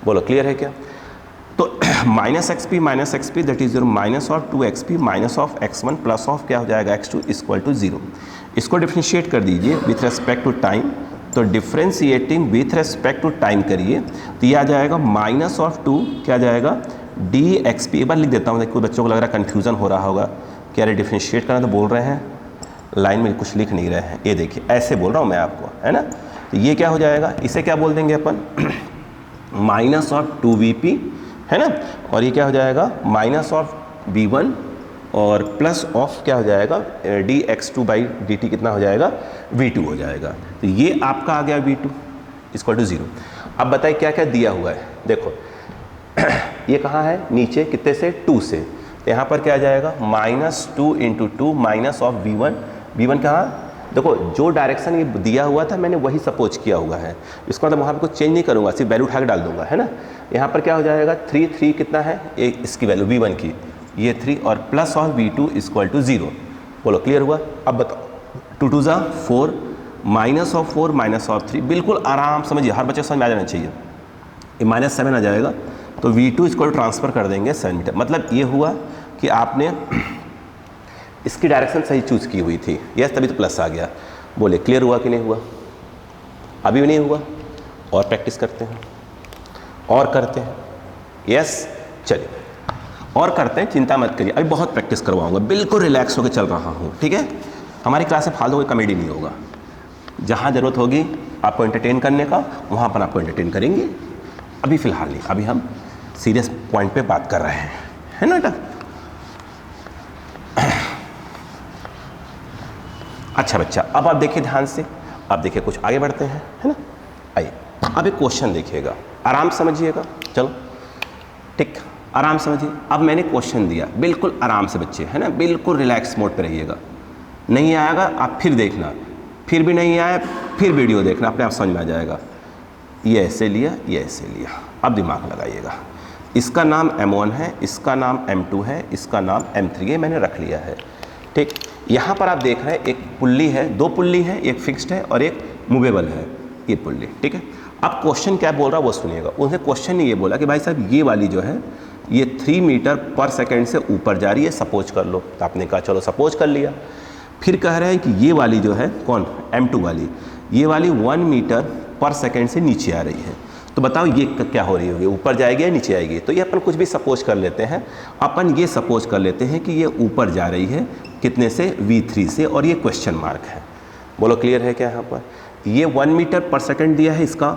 बोलो क्लियर है क्या। तो minus XP that is your minus of 2XP minus of x1 plus of क्या हो जाएगा, x2 इक्वल टू 0। इसको डिफ्रेंशिएट कर दीजिए विथ रेस्पेक्ट टू टाइम, तो differentiating with respect to time करिए, तो ये आ जाएगा माइनस ऑफ 2 क्या आ जाएगा, डी एक्स पी, एक बार लिख देता हूँ, कोई बच्चों को लग रहा है कन्फ्यूज़न हो रहा होगा कि अरे डिफ्रेंशिएट करना तो बोल रहे हैं, लाइन में कुछ लिख नहीं रहे हैं। ये देखिए ऐसे बोल रहा हूँ मैं आपको, है ना। तो ये क्या हो जाएगा, इसे क्या बोल देंगे अपन, माइनस ऑफ 2VP, है ना, और ये क्या हो जाएगा माइनस ऑफ V1 और प्लस ऑफ क्या हो जाएगा dx2/dt कितना हो जाएगा, V2 हो जाएगा। तो ये आपका आ गया V2 इक्वल टू 0। अब बताइए क्या क्या दिया हुआ है, देखो ये कहाँ है, नीचे कितने से, 2 से, तो यहाँ पर क्या आ जाएगा -2 × 2 माइनस ऑफ V1 कहाँ, देखो जो डायरेक्शन ये दिया हुआ था मैंने वही सपोज किया हुआ है, इसका मतलब वहाँ पर कुछ चेंज नहीं करूँगा, सिर्फ वैल्यू उठा के डाल दूंगा, है ना। यहाँ पर क्या हो जाएगा 3 कितना है, एक इसकी वैल्यू V1 की, ये 3 और plus of V2 equal to 0। बोलो क्लियर हुआ। अब बताओ 2 2 ज़ा 4 माइनस ऑफ 4 माइनस ऑफ 3, बिल्कुल आराम समझिए, हर बच्चे को समझ में आ जाना चाहिए। ये -7 आ जाएगा तो V2 इसको ट्रांसफ़र कर देंगे 7 मीटर, मतलब ये हुआ कि आपने इसकी डायरेक्शन सही चूज़ की हुई थी, यस, तभी तो प्लस आ गया। बोले क्लियर हुआ कि नहीं हुआ, अभी भी नहीं हुआ, और प्रैक्टिस करते हैं और करते हैं, यस चलिए और करते हैं, चिंता मत करिए, अभी बहुत प्रैक्टिस करवाऊंगा, बिल्कुल रिलैक्स होकर चल रहा हूँ, ठीक है। हमारी क्लास में फालतू कोई कॉमेडी नहीं होगा, जहाँ ज़रूरत होगी आपको एंटरटेन करने का वहाँ पर आपको एंटरटेन करेंगे, अभी फ़िलहाल नहीं, अभी हम सीरियस पॉइंट पे बात कर रहे हैं, है ना बेटा। अच्छा बच्चा, अब आप देखिए ध्यान से, अब देखिए कुछ आगे बढ़ते हैं, है ना। आइए अब एक क्वेश्चन देखिएगा, आराम समझिएगा, चलो ठीक, आराम समझिए। अब मैंने क्वेश्चन दिया, बिल्कुल आराम से बच्चे, है ना, बिल्कुल रिलैक्स मोड पे रहिएगा। नहीं आएगा आप फिर देखना, फिर भी नहीं आया फिर वीडियो देखना, अपने आप समझ में आ जाएगा। ये ऐसे लिया, ये ऐसे लिया, अब दिमाग लगाइएगा। इसका नाम M1 है, इसका नाम M2 है, इसका नाम M3 है, मैंने रख लिया है, ठीक। यहाँ पर आप देख रहे हैं एक पुल्ली है, 2 पुल्ली है, एक फिक्स्ड है और एक मूवेबल है, ये पुल्ली, ठीक है। अब क्वेश्चन क्या बोल रहा है वो सुनिएगा। उन्होंने क्वेश्चन ने ये बोला कि भाई साहब ये वाली जो है ये 3 मीटर पर सेकेंड से ऊपर जा रही है, सपोज कर लो, तो आपने कहा चलो सपोज कर लिया। फिर कह रहे हैं कि ये वाली जो है कौन, M2 वाली, ये वाली 1 मीटर पर सेकेंड से नीचे आ रही है, तो बताओ ये क्या हो रही होगी, ऊपर जाएगी या नीचे आएगी। तो ये अपन कुछ भी सपोज कर लेते हैं, अपन ये सपोज कर लेते हैं कि ये ऊपर जा रही है, कितने से, V3 से, और ये क्वेश्चन मार्क है। बोलो क्लियर है क्या। यहाँ पर ये 1 मीटर पर सेकंड दिया है इसका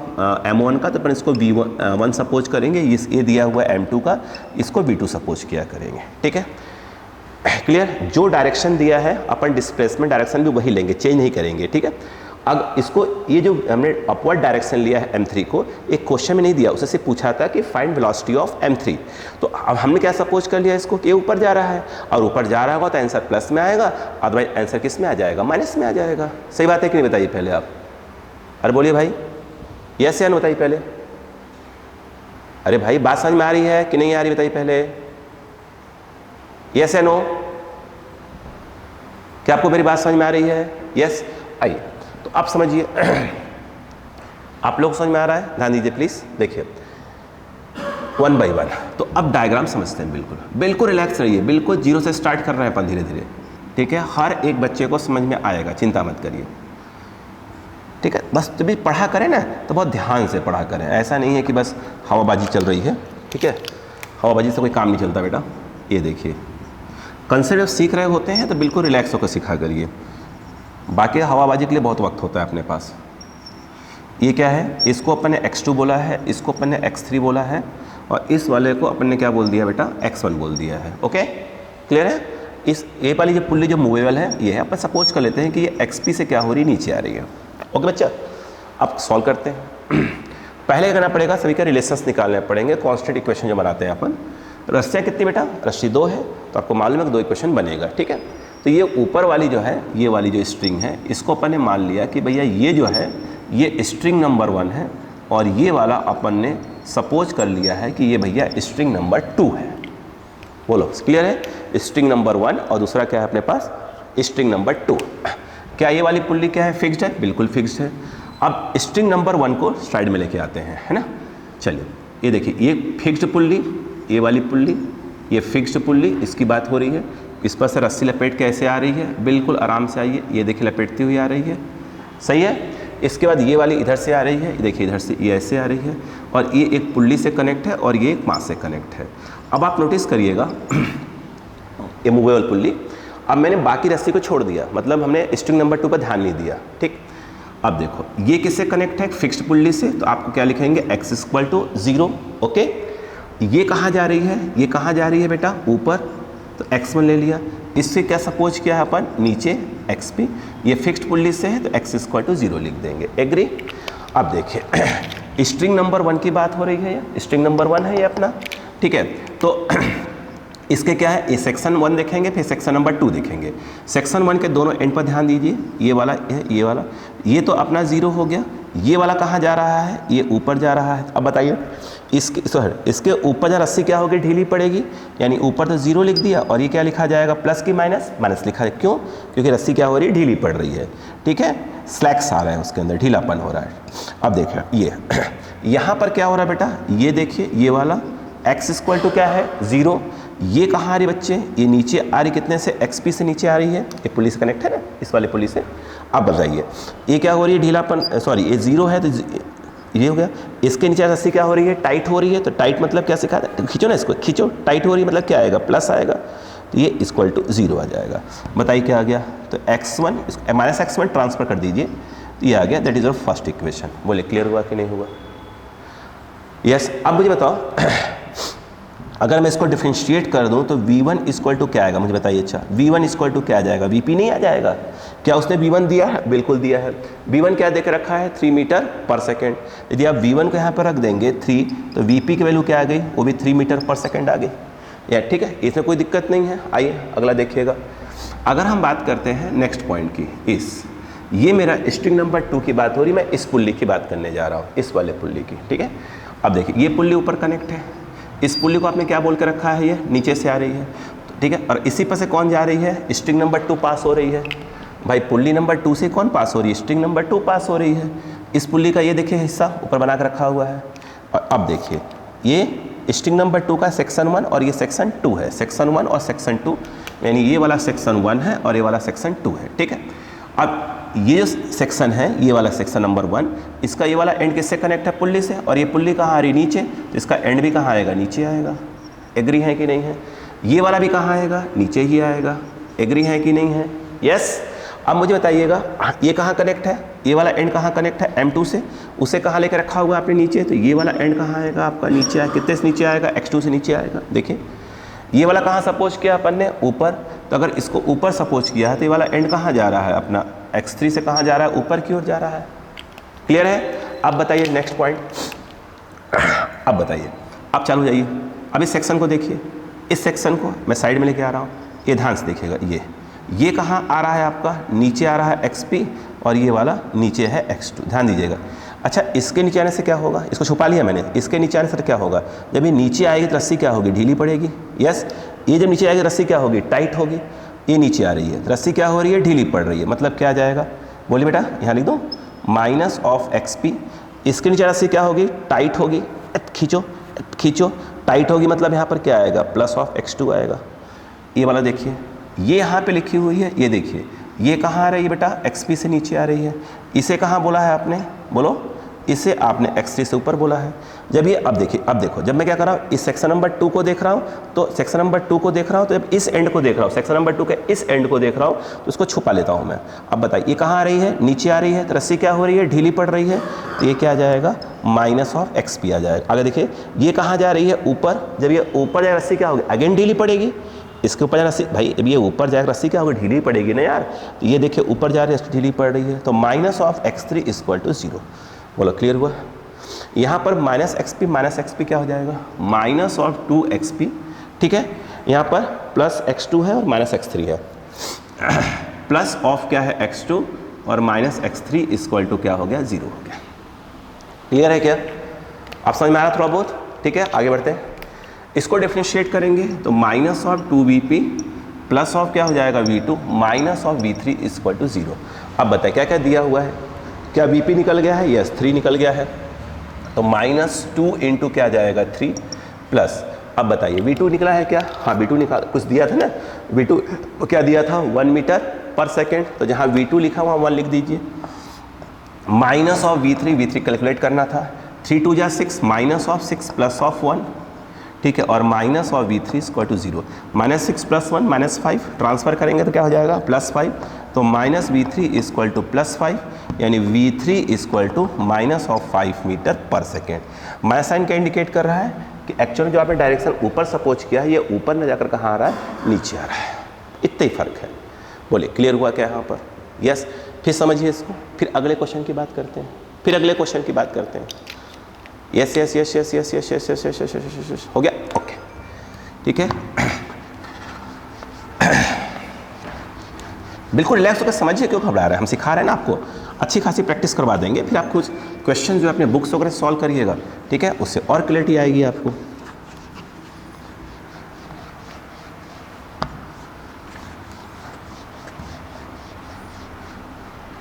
M1 का, तो अपन इसको V1 सपोज करेंगे, ये दिया हुआ है M2 का, इसको V2 सपोज किया करेंगे, ठीक है क्लियर। जो डायरेक्शन दिया है अपन डिस्प्लेसमेंट डायरेक्शन भी वही लेंगे, चेंज नहीं करेंगे, ठीक है। अब इसको ये जो हमने अपवर्ड डायरेक्शन लिया है M3 को, एक क्वेश्चन में नहीं दिया, उससे पूछा था कि फाइंड वेलोसिटी ऑफ M3, तो अब हमने क्या सपोज कर लिया इसको कि ऊपर जा रहा है, और ऊपर जा रहा होगा तो आंसर प्लस में आएगा, अदरवाइज आंसर किस में आ जाएगा, माइनस में आ जाएगा। सही बात है कि नहीं, बताइए पहले आप, अरे बोलिए भाई, यस या नो बताइए पहले। अरे भाई बात समझ में आ रही है कि नहीं आ रही, बताइए पहले, यस या नो। क्या आपको मेरी बात समझ में आ रही है, यस। आइए तो आप समझिए, आप लोग समझ में आ रहा है, ध्यान दीजिए प्लीज, देखिए 1 by 1। तो अब डायग्राम समझते हैं, बिल्कुल बिल्कुल रिलैक्स रहिए, बिल्कुल जीरो से स्टार्ट कर रहे हैं अपन धीरे धीरे, ठीक है। हर एक बच्चे को समझ में आएगा, चिंता मत करिए, ठीक है। बस जब भी पढ़ा करें ना तो बहुत ध्यान से पढ़ा करें, ऐसा नहीं है कि बस हवाबाजी चल रही है, ठीक है। हवाबाजी से कोई काम नहीं चलता बेटा। ये देखिए कंसेप्ट जब सीख रहे होते हैं तो बिल्कुल रिलैक्स होकर सीखा करिए, बाकी हवाबाजी के लिए बहुत वक्त होता है अपने पास। ये क्या है, इसको अपन ने x2 बोला है, इसको अपन ने x3 बोला है, और इस वाले को अपन ने क्या बोल दिया बेटा, x1 बोल दिया है, ओके क्लियर है। इस ए वाली जो पुल्ली जो मूवेबल है ये है, अपन सपोज कर लेते हैं कि ये xp से क्या हो रही है, नीचे आ रही है, ओके बच्चा। अब सॉल्व करते हैं। पहले करना पड़ेगा सभी का रिलेशंस निकालने पड़ेंगे, कॉन्स्टेंट इक्वेशन जो बनाते हैं अपन। रस्सियाँ कितनी बेटा, रस्सी 2 है, तो आपको मालूम है कि 2 इक्वेशन बनेगा, ठीक है। तो ये ऊपर वाली जो है, ये वाली जो स्ट्रिंग है, इसको अपन ने मान लिया कि भैया ये जो है ये स्ट्रिंग नंबर 1 है, और ये वाला अपन ने सपोज कर लिया है कि ये भैया स्ट्रिंग नंबर 2 है। बोलो क्लियर है, स्ट्रिंग नंबर 1 और दूसरा क्या है अपने पास, स्ट्रिंग नंबर 2। क्या ये वाली पुल्ली क्या है, फिक्स्ड है, बिल्कुल फिक्स्ड है। अब स्ट्रिंग नंबर 1 को साइड में लेके आते हैं, है ना। चलिए ये देखिए, ये फिक्स्ड पुल्ली, ये वाली पुल्ली, ये फिक्स्ड पुल्ली, इसकी बात हो रही है। इस पर से रस्सी लपेट के ऐसे आ रही है, बिल्कुल आराम से आइए, ये देखिए लपेटती हुई आ रही है, सही है। इसके बाद ये वाली इधर से आ रही है, देखिए इधर से ये ऐसे आ रही है, और ये एक पुल्ली से कनेक्ट है और ये एक मास से कनेक्ट है। अब आप नोटिस करिएगा ये मूवेबल पुल्ली, अब मैंने बाकी रस्सी को छोड़ दिया, मतलब हमने स्ट्रिंग नंबर 2 पर ध्यान नहीं दिया, ठीक। अब देखो ये किससे कनेक्ट है, फिक्स्ड पुल्ली से, तो आपको क्या लिखेंगे x = 0, ओके। ये कहाँ जा रही है, ये कहाँ जा रही है बेटा, ऊपर, तो x1 ले लिया। इससे क्या सपोज किया है अपन, नीचे xp, ये फिक्स्ड पुल्ली से है तो x = 0 लिख देंगे, एग्री। अब देखिए स्ट्रिंग नंबर 1 की बात हो रही है, ये स्ट्रिंग नंबर 1 है ये अपना, ठीक है। तो इसके क्या है, ये सेक्शन 1 देखेंगे, फिर सेक्शन नंबर 2 देखेंगे। सेक्शन 1 के दोनों एंड पर ध्यान दीजिए, ये वाला ये वाला, ये तो अपना 0 हो गया। ये वाला कहाँ जा रहा है, ये ऊपर जा रहा है। अब बताइए इसके ऊपर जा रस्सी क्या होगी, ढीली पड़ेगी, यानी ऊपर तो 0 लिख दिया, और ये क्या लिखा जाएगा, प्लस की माइनस, माइनस लिखा है, क्यों, क्योंकि रस्सी क्या हो रही है, ढीली पड़ रही है, ठीक है, स्लैक्स आ रहा है उसके अंदर, ढीलापन हो रहा है। अब देखिए ये यहाँ पर क्या हो रहा है बेटा, ये देखिए ये वाला x = क्या है, 0। ये कहाँ आ रही बच्चे, ये नीचे आ रही, कितने से, xp से नीचे आ रही है, ये पुल्ली से कनेक्ट है ना, इस वाले पुल्ली से। अब बताइए ये क्या हो रही है, ढीलापन, सॉरी ये 0 है तो ये हो गया। इसके नीचे रस्सी क्या हो रही है, टाइट हो रही है, तो टाइट मतलब क्या सिखा, खींचो ना इसको, खींचो, टाइट हो रही है मतलब क्या आएगा, प्लस आएगा, तो ये = 0 आ जाएगा। बताइए क्या आ गया, तो x1 -x1 ट्रांसफर कर दीजिए, तो ये आ गया, that is your first equation. बोले क्लियर हुआ कि नहीं हुआ, यस। अब मुझे बताओ अगर मैं इसको डिफरेंशिएट कर दूं तो V1 = क्या आएगा, मुझे बताइए। अच्छा V1 = क्या आ जाएगा, Vp नहीं आ जाएगा क्या, उसने V1 दिया है, बिल्कुल दिया है। V1 क्या देकर रखा है, 3 मीटर/सेकेंड। यदि आप V1 को यहाँ पर रख देंगे 3, तो Vp की वैल्यू क्या आ गई, वो भी 3 मीटर/सेकेंड आ गई, या ठीक है, इसमें कोई दिक्कत नहीं है। आइए अगला देखिएगा। अगर हम बात करते हैं नेक्स्ट पॉइंट की, ये मेरा स्ट्रिंग नंबर 2 की बात हो रही, मैं इस पुल्ली की बात करने जा रहा हूँ, इस वाले पुल्ली की, ठीक है। अब देखिए ये पुल्ली ऊपर कनेक्ट है, इस पुल्ली को आपने क्या बोल के रखा है, ये नीचे से आ रही है, ठीक है, और इसी पर से कौन जा रही है, स्ट्रिंग नंबर 2 पास हो रही है। भाई पुल्ली नंबर 2 से कौन पास हो रही है, स्ट्रिंग नंबर 2 पास हो रही है। इस पुल्ली का ये देखिए हिस्सा ऊपर बना कर रखा हुआ है, और अब देखिए ये स्ट्रिंग नंबर 2 का सेक्शन 1 और ये सेक्शन 2 है, सेक्शन 1 और सेक्शन 2, यानी ये वाला सेक्शन 1 है और ये वाला सेक्शन 2 है, ठीक है। अब ये जो सेक्शन है, ये वाला सेक्शन नंबर 1, इसका ये वाला एंड किससे कनेक्ट है, पुल्ली से, और ये पुल्ली कहाँ आ रही, नीचे, तो इसका एंड भी कहाँ आएगा, नीचे आएगा, एग्री है कि नहीं है। ये वाला भी कहाँ आएगा, नीचे ही आएगा, एग्री है कि नहीं है, यस। अब मुझे बताइएगा ये कहाँ कनेक्ट है, ये वाला एंड कहाँ कनेक्ट है, M2 से, उसे कहाँ लेकर रखा हुआ आपने, नीचे, तो ये वाला एंड कहाँ आएगा आपका, नीचे आएगा, कितने से नीचे आएगा, x2 से नीचे आएगा। देखिए ये वाला कहाँ सपोज किया अपन ने, ऊपर, तो अगर इसको ऊपर सपोज किया है तो ये वाला एंड कहाँ जा रहा है अपना, x3 से कहाँ जा रहा है, ऊपर की ओर जा रहा है, क्लियर है। अब बताइए नेक्स्ट पॉइंट, अब बताइए, अब चालू जाइए, अब इस सेक्शन को देखिए, इस सेक्शन को मैं साइड में लेके आ रहा हूँ, ये ध्यान से देखिएगा, ये कहाँ आ रहा है आपका, नीचे आ रहा है xp, और ये वाला नीचे है x2, ध्यान दीजिएगा। अच्छा इसके नीचे आने से क्या होगा, इसको छुपा लिया मैंने, इसके नीचे आने से क्या होगा, जब ये नीचे आएगी तो रस्सी क्या होगी, ढीली पड़ेगी, यस। ये जब नीचे आएगी रस्सी क्या होगी, टाइट होगी। ये नीचे आ रही है, रस्सी क्या हो रही है, ढीली पड़ रही है, मतलब क्या आ जाएगा, बोलिए बेटा, यहाँ लिख दो -xp। इसके नीचे रस्सी क्या होगी, टाइट होगी, खींचो खींचो, टाइट होगी, मतलब यहाँ पर क्या आएगा, +x2 आएगा। ये वाला देखिए, ये यहाँ पे लिखी हुई है, ये देखिए ये कहाँ आ रही है बेटा, xp से नीचे आ रही है। इसे कहाँ बोला है आपने, बोलो, इसे आपने x3 से ऊपर बोला है। जब ये, अब देखिए, अब देखो, जब मैं क्या कर रहा हूँ, इस सेक्शन नंबर 2 को देख रहा हूँ, तो सेक्शन नंबर 2 को देख रहा हूँ, तो जब इस एंड को देख रहा हूँ, सेक्शन नंबर 2 के इस एंड को देख रहा हूँ, तो इसको छुपा लेता हूँ मैं। अब बताइए ये कहाँ आ रही है, नीचे आ रही है, तो रस्सी क्या हो रही है, ढीली पड़ रही है, तो ये क्या आ जाएगा, -xp आ जाएगा। आगे देखिए ये कहाँ जा रही है, ऊपर, जब ये ऊपर जाए रस्सी क्या होगी, अगेन ढीली पड़ेगी। इसके ऊपर जाए रस्सी, भाई जब ये ऊपर जाए रस्सी क्या होगी, ढीली पड़ेगी ना यार, तो ये देखिए ऊपर जा रही है, ढीली पड़ रही है, तो -x3 = 0। बोलो क्लियर हुआ। यहाँ पर -xp क्या हो जाएगा, -2xp, ठीक है। यहाँ पर +x2 है और -x3 है, प्लस ऑफ क्या है, x2 और -x3 = क्या हो गया, 0 हो गया। क्लियर है क्या, आप समझ में आ रहा थोड़ा बहुत, ठीक है। आगे बढ़ते हैं, इसको डिफरेंशिएट करेंगे तो -2vp प्लस ऑफ क्या हो जाएगा, v2 -v3 = 0। अब बताए क्या क्या दिया हुआ है, क्या vp निकल गया है, यस 3 निकल गया है, तो -2 × क्या जाएगा, 3 प्लस, अब बताइए v2 निकला है क्या, हाँ v2 निकाल, कुछ दिया था ना, v2 क्या दिया था, 1 मीटर/सेकेंड, तो जहाँ v2 लिखा हुआ 1 लिख दीजिए, -v3 कैलकुलेट करना था, 3 2 जा 6 -6 +1, ठीक है, और minus of V3 equal to 0, -6 + 1 -5, transfer करेंगे तो क्या हो जाएगा +5, तो माइनस V3 इक्वल टू +5, यानी V3 equal to minus of 5 metre per second. Minus sine क्या इंडिकेट कर रहा है कि एक्चुअली जो आपने डायरेक्शन ऊपर सपोज किया है, ये ऊपर न जाकर कहाँ आ रहा है, नीचे आ रहा है। इतना ही फर्क है। बोलिए क्लियर हुआ क्या यहाँ पर? यस। फिर समझिए इसको, फिर अगले क्वेश्चन की बात करते हैं, फिर अगले क्वेश्चन की बात करते हैं। Yes yes yes yes yes yes yes yes yes yes yes yes हो गया, ओके ठीक है। बिल्कुल रिलैक्स होकर समझिए, क्यों घबरा रहे हैं, हम सिखा रहे हैं ना आपको, अच्छी खासी प्रैक्टिस करवा देंगे। फिर आप कुछ क्वेश्चन जो अपने बुक्स वगैरह सॉल्व करिएगा, ठीक है, उससे और क्लैरिटी आएगी आपको।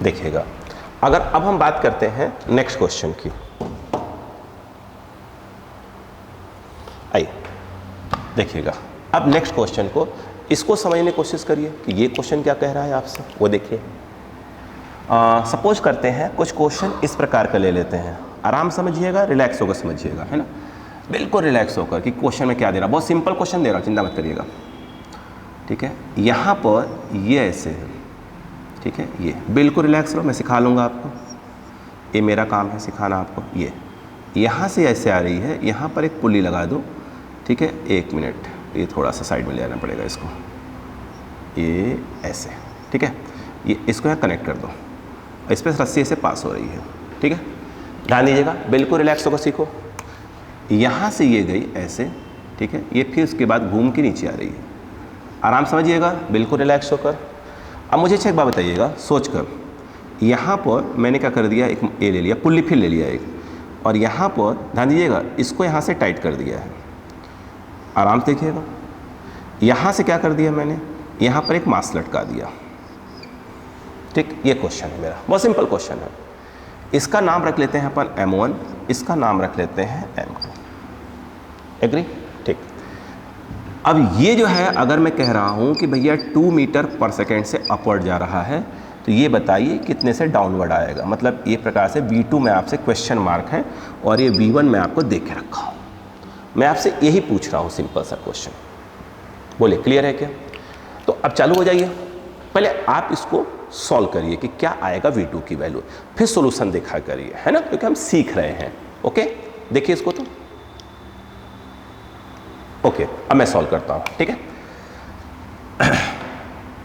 देखिएगा, अगर अब हम बात करते हैं नेक्स्ट क्वेश्चन की, आइए देखिएगा। अब नेक्स्ट क्वेश्चन को, इसको समझने की कोशिश करिए कि ये क्वेश्चन क्या कह रहा है आपसे, वो देखिए। सपोज करते हैं कुछ क्वेश्चन इस प्रकार का ले लेते हैं, आराम समझिएगा, रिलैक्स होकर समझिएगा, है ना, बिल्कुल रिलैक्स होकर कि क्वेश्चन में क्या दे रहा है। बहुत सिंपल क्वेश्चन दे रहा है, चिंता मत करिएगा, ठीक है। यहाँ पर ये ऐसे है, ठीक है, ये बिल्कुल रिलैक्स रहो, मैं सिखा लूँगा आपको, ये मेरा काम है सिखाना आपको। ये यहाँ से ऐसे आ रही है, यहाँ पर एक पुल्ली लगा दो, ठीक है, 1 मिनट, ये थोड़ा सा साइड में ले आना पड़ेगा इसको, ये ऐसे, ठीक है, ये इसको यहाँ कनेक्ट कर दो, इस पर रस्सी ऐसे पास हो रही है, ठीक है। ध्यान दीजिएगा, बिल्कुल रिलैक्स होकर सीखो। यहाँ से ये गई ऐसे, ठीक है, ये फिर उसके बाद घूम के नीचे आ रही है, आराम समझिएगा, बिल्कुल रिलैक्स होकर। अब मुझे एक बात बताइएगा सोच कर, यहाँ पर मैंने क्या कर दिया, एक ए ले लिया, पुल्ली फिर ले लिया एक, और यहाँ पर ध्यान दीजिएगा, इसको यहाँ से टाइट कर दिया है, आराम से देखिएगा। यहाँ से क्या कर दिया मैंने, यहाँ पर एक मास लटका दिया, ठीक। ये क्वेश्चन है मेरा, बहुत सिंपल क्वेश्चन है। इसका नाम रख लेते हैं अपन M1, इसका नाम रख लेते हैं M2, एग्री, ठीक। अब ये जो है, अगर मैं कह रहा हूँ कि भैया 2 मीटर पर सेकेंड से अपवर्ड जा रहा है, तो ये बताइए कितने से डाउनवर्ड आएगा। मतलब ये प्रकार से V2 में आपसे क्वेश्चन मार्क है और ये V1 में आपको देख के रखा हूँ, मैं आपसे यही पूछ रहा हूँ, सिंपल सा क्वेश्चन। बोलिए क्लियर है क्या? तो अब चालू हो जाइए, पहले आप इसको सॉल्व करिए कि क्या आएगा V2 की वैल्यू, फिर सॉल्यूशन देखा करिए, है ना, क्योंकि हम सीख रहे हैं। ओके, देखिए इसको तो, ओके, अब मैं सॉल्व करता हूँ, ठीक है।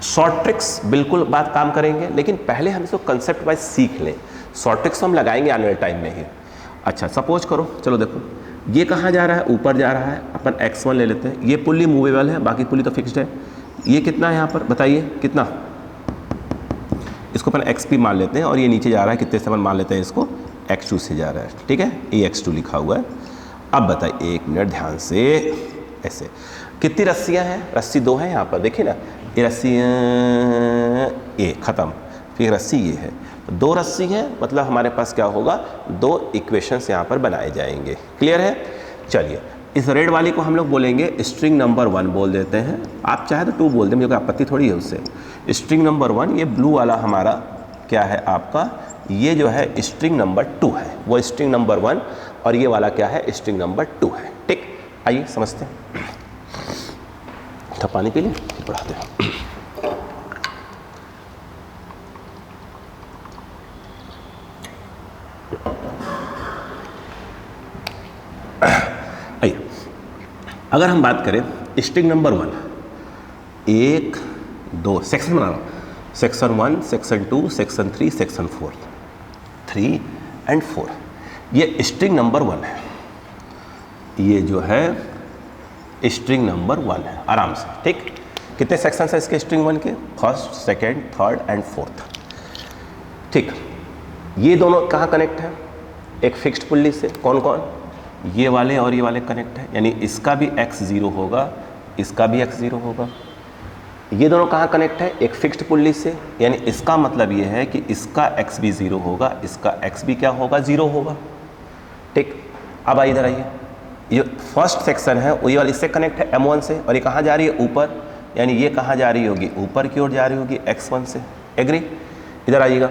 शॉर्ट ट्रिक्स बिल्कुल बात काम करेंगे, लेकिन पहले हम इसको कंसेप्ट वाइज सीख लें। शॉर्ट ट्रिक्स हम लगाएंगे आने वाले टाइम में ही। अच्छा, सपोज करो, चलो देखो, ये कहाँ जा रहा है, ऊपर जा रहा है, अपन x1 ले लेते हैं, ये पुल्ली मूवेबल है, बाकी पुल्ली तो फिक्स्ड है। ये कितना है यहाँ पर बताइए, कितना, इसको अपन xp मान लेते हैं, और ये नीचे जा रहा है, कितने से अपन मान लेते हैं इसको, x2 से जा रहा है, ठीक है, ये x2 लिखा हुआ है। अब बताइए, 1 मिनट ध्यान से, ऐसे कितनी रस्सियाँ हैं, रस्सी 2 है यहाँ पर, देखिए ना, ये रस्सी ये ख़त्म, फिर रस्सी ये है, 2 रस्सी है, मतलब हमारे पास क्या होगा, 2 इक्वेशंस यहाँ पर बनाए जाएंगे। क्लियर है? चलिए, इस रेड वाली को हम लोग बोलेंगे स्ट्रिंग नंबर 1 बोल देते हैं, आप चाहे तो 2 बोल दें, मुझे कोई आपत्ति थोड़ी है उससे। स्ट्रिंग नंबर 1, ये ब्लू वाला हमारा क्या है आपका, ये जो है स्ट्रिंग नंबर 2 है, वो स्ट्रिंग नंबर 1, और ये वाला क्या है, स्ट्रिंग नंबर 2 है, ठीक। आइए समझते हैं, थोड़ा पानी पी लें, बढ़ाते हैं। आइए, अगर हम बात करें स्ट्रिंग नंबर 1, 1 2 सेक्शन बना रहा हूँ, section 1, section 2, section 3, section 4, 3 and 4, ये स्ट्रिंग नंबर 1 है, ये जो है स्ट्रिंग नंबर 1 है, आराम से, ठीक। कितने सेक्शन है इसके स्ट्रिंग 1 के, first, second, third and fourth, ठीक। ये दोनों कहाँ कनेक्ट है, एक फिक्स्ड पुल्ली से, कौन कौन, ये वाले और ये वाले कनेक्ट है, यानी इसका भी x 0 होगा, इसका भी x 0 होगा। ये दोनों कहाँ कनेक्ट है, एक फिक्स्ड पुल्ली से, यानी इसका मतलब ये है कि इसका x भी 0 होगा, इसका x भी क्या होगा, 0 होगा, ठीक। अब इधर आइए, ये फर्स्ट सेक्शन है, वही वाली इससे कनेक्ट है M1 से, और ये कहाँ जा रही है, ऊपर, यानी ये कहाँ जा रही होगी, ऊपर की ओर जा रही होगी x1 से, एग्री। इधर आइएगा,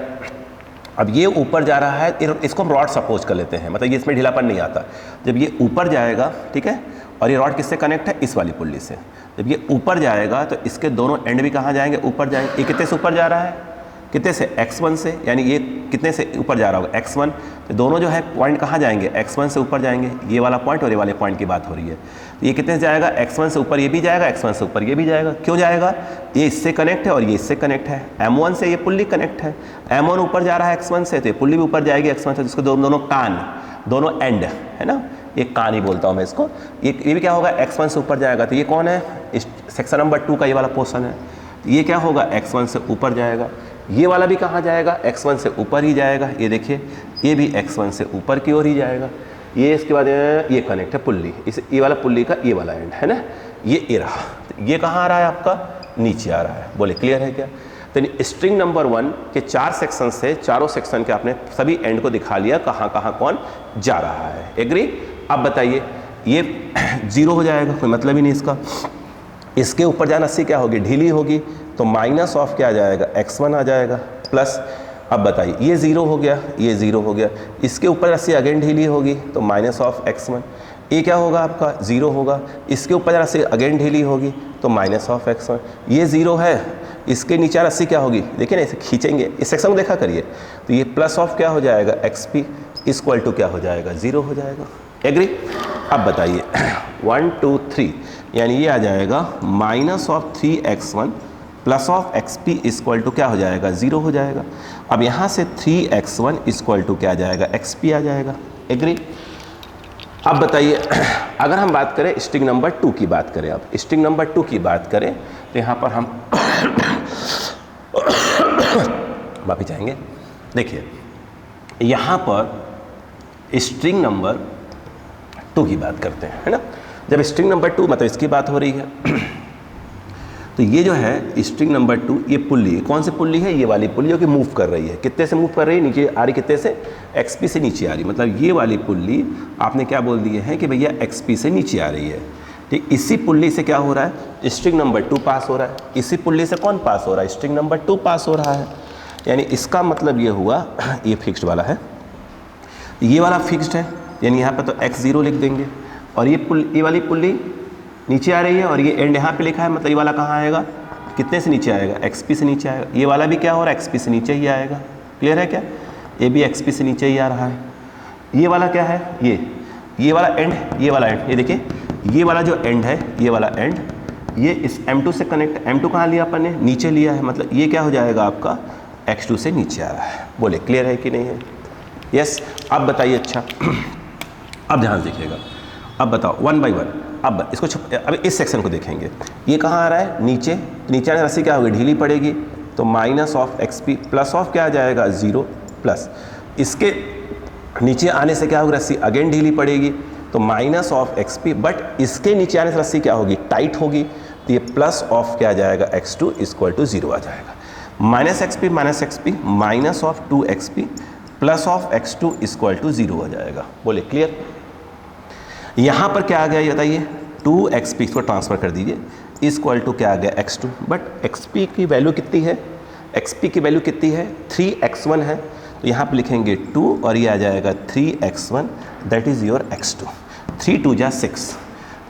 अब ये ऊपर जा रहा है, इसको हम रॉड सपोज कर लेते हैं, मतलब ये इसमें ढीलापन नहीं आता, जब ये ऊपर जाएगा, ठीक है, और ये रॉड किससे कनेक्ट है, इस वाली पुल्ली से। जब ये ऊपर जाएगा तो इसके दोनों एंड भी कहाँ जाएंगे, ऊपर जाएंगे। ये कितने से ऊपर जा रहा है, कितने से, x1 से, यानी ये कितने से ऊपर जा रहा होगा, x1। तो दोनों जो है पॉइंट कहाँ जाएंगे, x1 से ऊपर जाएंगे। ये वाला पॉइंट और ये वाले पॉइंट की बात हो रही है। तो ये कितने से जाएगा, x1 से ऊपर ये भी जाएगा, x1 से ऊपर ये भी जाएगा। क्यों जाएगा, ये इससे कनेक्ट है और ये इससे कनेक्ट है। m1 से ये पुल्ली कनेक्ट है, m1 ऊपर जा रहा है x1 से, तो ये पुल्ली भी ऊपर जाएगी x1 से। जिसको दोनों कान, दोनों एंड है ना, ये कान ही बोलता हूँ मैं इसको। ये भी क्या होगा, x1 से ऊपर जाएगा। तो ये कौन है, सेक्शन नंबर 2 का ये वाला पोर्शन है। तो ये क्या होगा, x1 से ऊपर जाएगा। ये वाला भी कहाँ जाएगा, x1 से ऊपर ही जाएगा। ये देखिए, ये भी x1 से ऊपर की ओर ही जाएगा। ये इसके बाद ये कनेक्ट है पुल्ली, इस ये वाला पुल्ली का ये वाला एंड है ना, ये रहा। तो ये कहाँ आ रहा है आपका, नीचे आ रहा है। बोले क्लियर है क्या। तो स्ट्रिंग नंबर 1 के 4 सेक्शन से, चारों सेक्शन के आपने सभी एंड को दिखा लिया, कहाँ कहाँ कौन जा रहा है। एग्री। अब बताइए, ये 0 हो जाएगा, कोई मतलब ही नहीं इसका। इसके ऊपर जाना रस्सी क्या होगी, ढीली होगी, तो माइनस ऑफ क्या आ जाएगा, x1 आ जाएगा, प्लस। अब बताइए, ये 0 हो गया, ये 0 हो गया। इसके ऊपर रस्सी अगेन ढीली होगी, तो माइनस ऑफ x1। ये क्या होगा आपका, 0 होगा। इसके ऊपर रस्सी अगेन ढीली होगी, तो माइनस ऑफ x1। ये 0 है, इसके नीचे रस्सी क्या होगी, देखिए ना, इसे खींचेंगे, इस सेक्शन को देखा करिए। तो ये प्लस ऑफ क्या हो जाएगा, xp इक्वल टू क्या हो जाएगा, 0 हो जाएगा। एग्री। अब बताइए 1 2 3, यानी ये आ जाएगा minus of 3x1 plus of xp equal to क्या हो जाएगा, 0 हो जाएगा। अब यहाँ से 3x1 इक्वल टू क्या आ जाएगा, xp आ जाएगा। एग्री। अब बताइए, अगर हम बात करें स्ट्रिंग नंबर 2 की बात करें, अब स्ट्रिंग नंबर 2 की बात करें तो यहाँ पर हम वापस जाएंगे। देखिए, यहाँ पर स्ट्रिंग नंबर 2 की बात करते हैं, है ना। जब स्ट्रिंग नंबर 2 मतलब इसकी बात हो रही है, तो ये जो है स्ट्रिंग नंबर 2, ये पुल्ली, कौन सी पुल्ली है, ये वाली पुल्ली जो कि मूव कर रही है। कितने से मूव कर रही है, नीचे आ रही, कितने से, xp से नीचे आ रही। मतलब ये वाली पुल्ली आपने क्या बोल दिए है कि भैया xp से नीचे आ रही है। ठीक, इसी पुल्ली से क्या हो रहा है, स्ट्रिंग नंबर 2 पास हो रहा है। इसी पुल्ली से कौन पास हो रहा है, स्ट्रिंग नंबर 2 पास हो रहा है। यानी इसका मतलब ये हुआ, ये फिक्स्ड वाला है, ये वाला फिक्स्ड है, यानी यहाँ पर तो x0 लिख देंगे। और ये वाली पुल्ली नीचे आ रही है और ये एंड यहाँ पे लिखा है, मतलब ये वाला कहाँ आएगा, कितने से नीचे आएगा, xp से नीचे आएगा। ये वाला भी क्या हो रहा है, xp से नीचे ही आएगा। क्लियर है क्या, ये भी xp से नीचे ही आ रहा है। ये वाला क्या है, ये वाला एंड, ये वाला एंड, ये देखिए, ये वाला जो एंड है, ये वाला एंड, ये इस m2 से कनेक्ट, m2 कहाँ लिया अपन ने, नीचे लिया है। मतलब ये क्या हो जाएगा आपका, x2 से नीचे आ रहा है। बोले क्लियर है कि नहीं है। यस। अब बताइए, अच्छा अब ध्यान से देखिएगा, अब बताओ 1 बाई 1। अब इसको अब इस सेक्शन को देखेंगे, ये कहाँ आ रहा है, नीचे। नीचे आने रस्सी क्या होगी, ढीली पड़ेगी, तो minus of xp plus of क्या आ जाएगा, 0 प्लस। इसके नीचे आने से क्या होगी, रस्सी अगेन ढीली पड़ेगी, तो माइनस ऑफ xp। बट इसके नीचे आने से रस्सी क्या होगी, टाइट होगी, तो ये प्लस ऑफ क्या आ जाएगा, x2 इक्वल टू 0 आ जाएगा। Minus x p minus of 2xp plus of x2 equal to 0 हो जाएगा। बोले क्लियर। यहाँ पर क्या आ गया ये बताइए, 2xp को ट्रांसफ़र कर दीजिए, इक्वल टू क्या आ गया, x2। बट xp की वैल्यू कितनी है, xp की वैल्यू कितनी है, 3x1 है, तो यहाँ पर लिखेंगे 2 और ये आ जाएगा 3x1, that is your x2। 3 2 जा 6,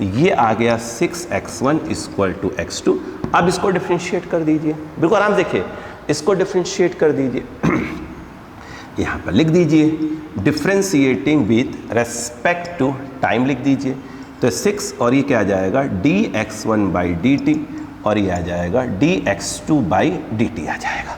ये आ गया 6x1 इक्वल टू x2। अब इसको डिफ्रेंशिएट कर दीजिए, बिल्कुल आराम से देखिए, इसको डिफ्रेंशिएट कर दीजिए। यहाँ पर लिख दीजिए differentiating with respect to time लिख दीजिए, तो 6 और ये क्या आ जाएगा, dx1 बाई dt, और ये आ जाएगा dx2 बाई dt आ जाएगा।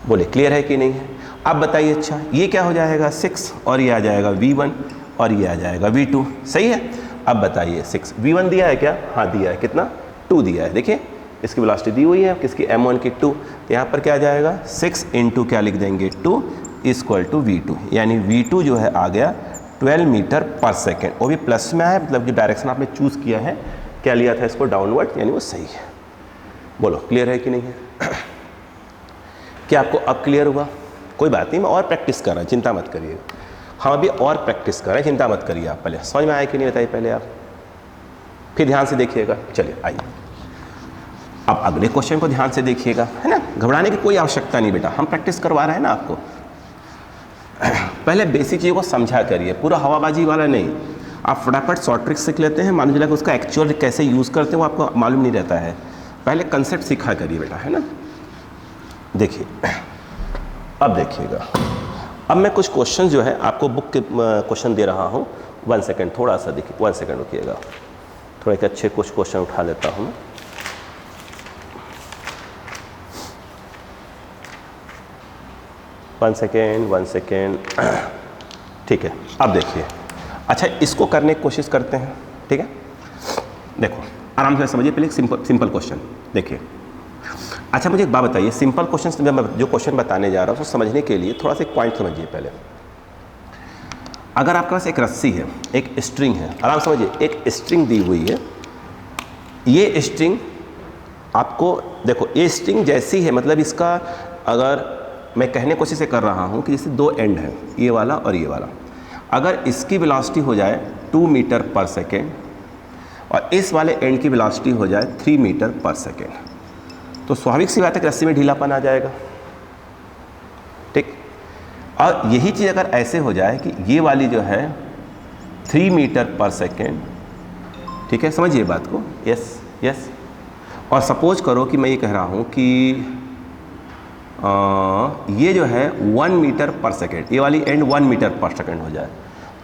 बोले क्लियर है कि नहीं है। अब बताइए, अच्छा ये क्या हो जाएगा, 6 और ये आ जाएगा v1 और ये आ जाएगा v2, सही है। अब बताइए 6 v1 दिया है क्या, हाँ दिया है, कितना, 2 दिया है। देखिए इसकी वेलोसिटी दी हुई है, किसकी, m1 की 2, तो यहाँ पर क्या आ जाएगा, 6 इंटू क्या लिख देंगे, 2 इक्वल टू v2, यानी v2 जो है आ गया 12 मीटर पर सेकेंड। वो भी प्लस में है, मतलब जो डायरेक्शन आपने चूज़ किया है, क्या लिया था इसको, डाउनवर्ड, यानी वो सही है। बोलो क्लियर है कि नहीं है। क्या आपको अब क्लियर हुआ। कोई बात नहीं, मैं और प्रैक्टिस कर रहा हूँ, चिंता मत करिएगा। हम अभी और प्रैक्टिस कर रहे हैं, चिंता मत करिए आप। पहले समझ में आया कि नहीं बताइए पहले आप, फिर ध्यान से देखिएगा। चलिए आइए, अब अगले क्वेश्चन को ध्यान से देखिएगा, है ना। घबराने की कोई आवश्यकता नहीं बेटा, हम प्रैक्टिस करवा रहे हैं ना आपको। पहले बेसिक चीज़ों को समझा करिए, पूरा हवाबाजी वाला नहीं। आप फटाफट शॉर्ट ट्रिक सीख लेते हैं, मालूम चला कि उसका एक्चुअल कैसे यूज़ करते हैं वो आपको मालूम नहीं रहता है। पहले कंसेप्ट सीखा करिए बेटा, है ना। देखिए अब देखिएगा, अब मैं कुछ क्वेश्चन जो है आपको बुक के क्वेश्चन दे रहा हूँ। 1 सेकेंड, थोड़ा सा देखिए, 1 सेकेंड रुकिएगा, थोड़ा एक अच्छे कुछ क्वेश्चन उठा लेता हूँ। 1 सेकेंड ठीक है। अब देखिए, अच्छा इसको करने की कोशिश करते हैं, ठीक है। देखो आराम से समझिए, पहले सिंपल क्वेश्चन देखिए। अच्छा मुझे एक बात बताइए, सिंपल क्वेश्चन में मैं जो क्वेश्चन बताने जा रहा हूँ उसको समझने के लिए थोड़ा सा एक पॉइंट समझिए पहले। अगर आपके पास एक रस्सी है, एक स्ट्रिंग है, आराम समझिए, एक स्ट्रिंग दी हुई है, ये स्ट्रिंग आपको देखो, ये स्ट्रिंग जैसी है, मतलब इसका अगर मैं कहने की कोशिश कर रहा हूँ कि जैसे 2 एंड है, ये वाला और ये वाला, अगर इसकी वेलोसिटी हो जाए 2 मीटर पर सेकेंड और इस वाले एंड की वेलोसिटी हो जाए 3 मीटर पर सेकेंड, तो स्वाभाविक सी बात है कि रस्सी में ढीलापन आ जाएगा, ठीक। और यही चीज़ अगर ऐसे हो जाए कि ये वाली जो है 3 मीटर पर सेकेंड, ठीक है, समझिए बात को, यस। और सपोज करो कि मैं ये कह रहा हूँ कि ये जो है 1 मीटर पर सेकेंड, ये वाली एंड 1 मीटर पर सेकेंड हो जाए,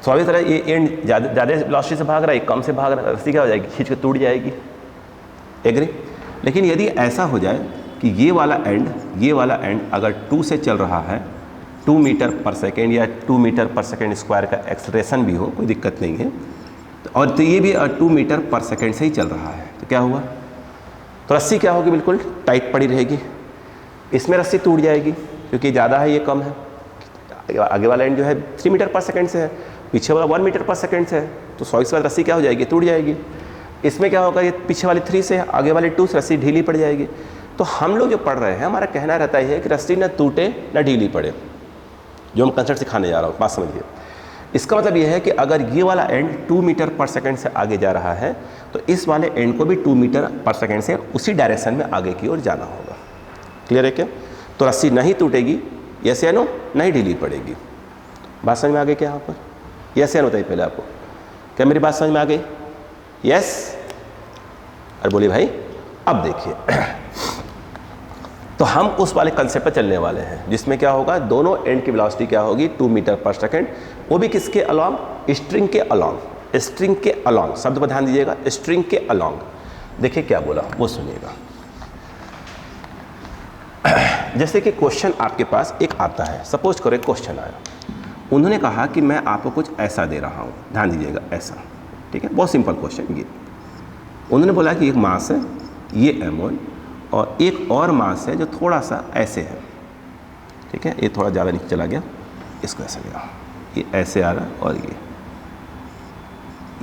स्वाभाविक तरह ये एंड ज़्यादा वेलोसिटी से भाग रहा है, कम से भाग रहा है, रस्सी क्या हो जाएगी, खींच के टूट जाएगी, एग्री। लेकिन यदि ऐसा हो जाए कि ये वाला एंड अगर 2 से चल रहा है, 2 मीटर पर सेकेंड या 2 मीटर पर सेकेंड स्क्वायर का एक्सलेरेशन भी हो, कोई दिक्कत नहीं है, और तो ये भी 2 मीटर पर सेकेंड से ही चल रहा है, तो क्या हुआ, तो रस्सी क्या होगी, बिल्कुल टाइट पड़ी रहेगी। इसमें रस्सी टूट जाएगी क्योंकि ज़्यादा है, ये कम है, आगे वाला एंड जो है 3 मीटर पर सेकेंड से है, पीछे वाला 1 मीटर पर सेकेंड से है, तो स्वाभाविक सी बात रस्सी क्या हो जाएगी, टूट जाएगी। इसमें क्या होगा, ये पीछे वाली 3 से आगे वाली 2 से रस्सी ढीली पड़ जाएगी। तो हम लोग जो पढ़ रहे हैं, हमारा कहना रहता है कि रस्सी ना टूटे ना ढीली पड़े, जो हम कंसेप्ट सिखाने जा रहा हूँ, बात समझिए। इसका मतलब ये है कि अगर ये वाला एंड 2 मीटर पर सेकेंड से आगे जा रहा है तो इस वाले एंड को भी 2 मीटर पर सेकेंड से उसी डायरेक्शन में आगे की ओर जाना होगा। क्लियर है क्या? तो रस्सी नहीं टूटेगी, यस या नो, नहीं ढीली पड़ेगी। बात समझ में आ गई क्या यहाँ पर? यस या नो बताइए पहले आपको, क्या मेरी बात समझ में आ गई? यस? अरे बोलिए भाई। अब देखिए तो हम उस वाले कंसेप्ट पर चलने वाले हैं जिसमें क्या होगा, दोनों एंड की वेलोसिटी क्या होगी, 2 मीटर पर सेकेंड, वो भी किसके अलॉन्ग, स्ट्रिंग के अलॉन्ग। स्ट्रिंग के अलॉन्ग, शब्द पर ध्यान दीजिएगा, स्ट्रिंग के अलॉन्ग। देखिए क्या बोला वो सुनिएगा। जैसे कि क्वेश्चन आपके पास एक आता है, सपोज करो एक क्वेश्चन आया, उन्होंने कहा कि मैं आपको कुछ ऐसा दे रहा हूँ, ध्यान दीजिएगा, ऐसा, ठीक है, बहुत सिंपल क्वेश्चन ये। उन्होंने बोला कि एक मास है, ये M1, और एक और मास है जो थोड़ा सा ऐसे है, ठीक है, ये थोड़ा ज़्यादा नीचे चला गया, इसको ऐसे लिया, ये ऐसे आ रहा है और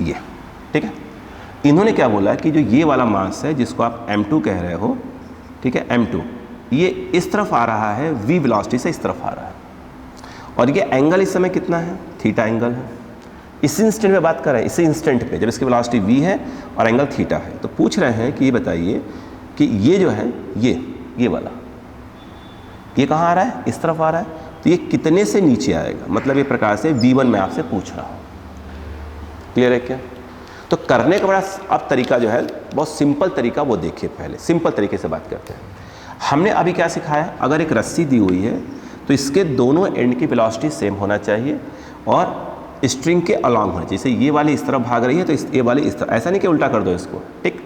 ये, ठीक है। इन्होंने क्या बोला कि जो ये वाला मास है जिसको आप M2 कह रहे हो, ठीक है, M2, ये इस तरफ आ रहा है, v वेलोसिटी से इस तरफ आ रहा है, और ये एंगल इस समय कितना है, थीटा एंगल है। इस इंस्टेंट में बात कर रहे हैं, इसी इंस्टेंट पे जब इसकी वेलोसिटी v है और एंगल थीटा है, तो पूछ रहे हैं कि ये बताइए कि ये जो है, ये वाला, ये कहाँ आ रहा है, इस तरफ आ रहा है, तो ये कितने से नीचे आएगा, मतलब ये प्रकार से v1 मैं आपसे पूछ रहा हूँ। क्लियर है क्या? तो करने का बड़ा अब तरीका जो है, बहुत सिंपल तरीका, वो देखिए पहले सिंपल तरीके से बात करते हैं। हमने अभी क्या सिखाया, अगर एक रस्सी दी हुई है तो इसके दोनों एंड की वेलोसिटी सेम होना चाहिए और स्ट्रिंग के अलॉन्ग होना चाहिए। जैसे ये वाली इस तरफ भाग रही है तो ये वाली इस तरफ, ऐसा नहीं कि उल्टा कर दो इसको, ठीक।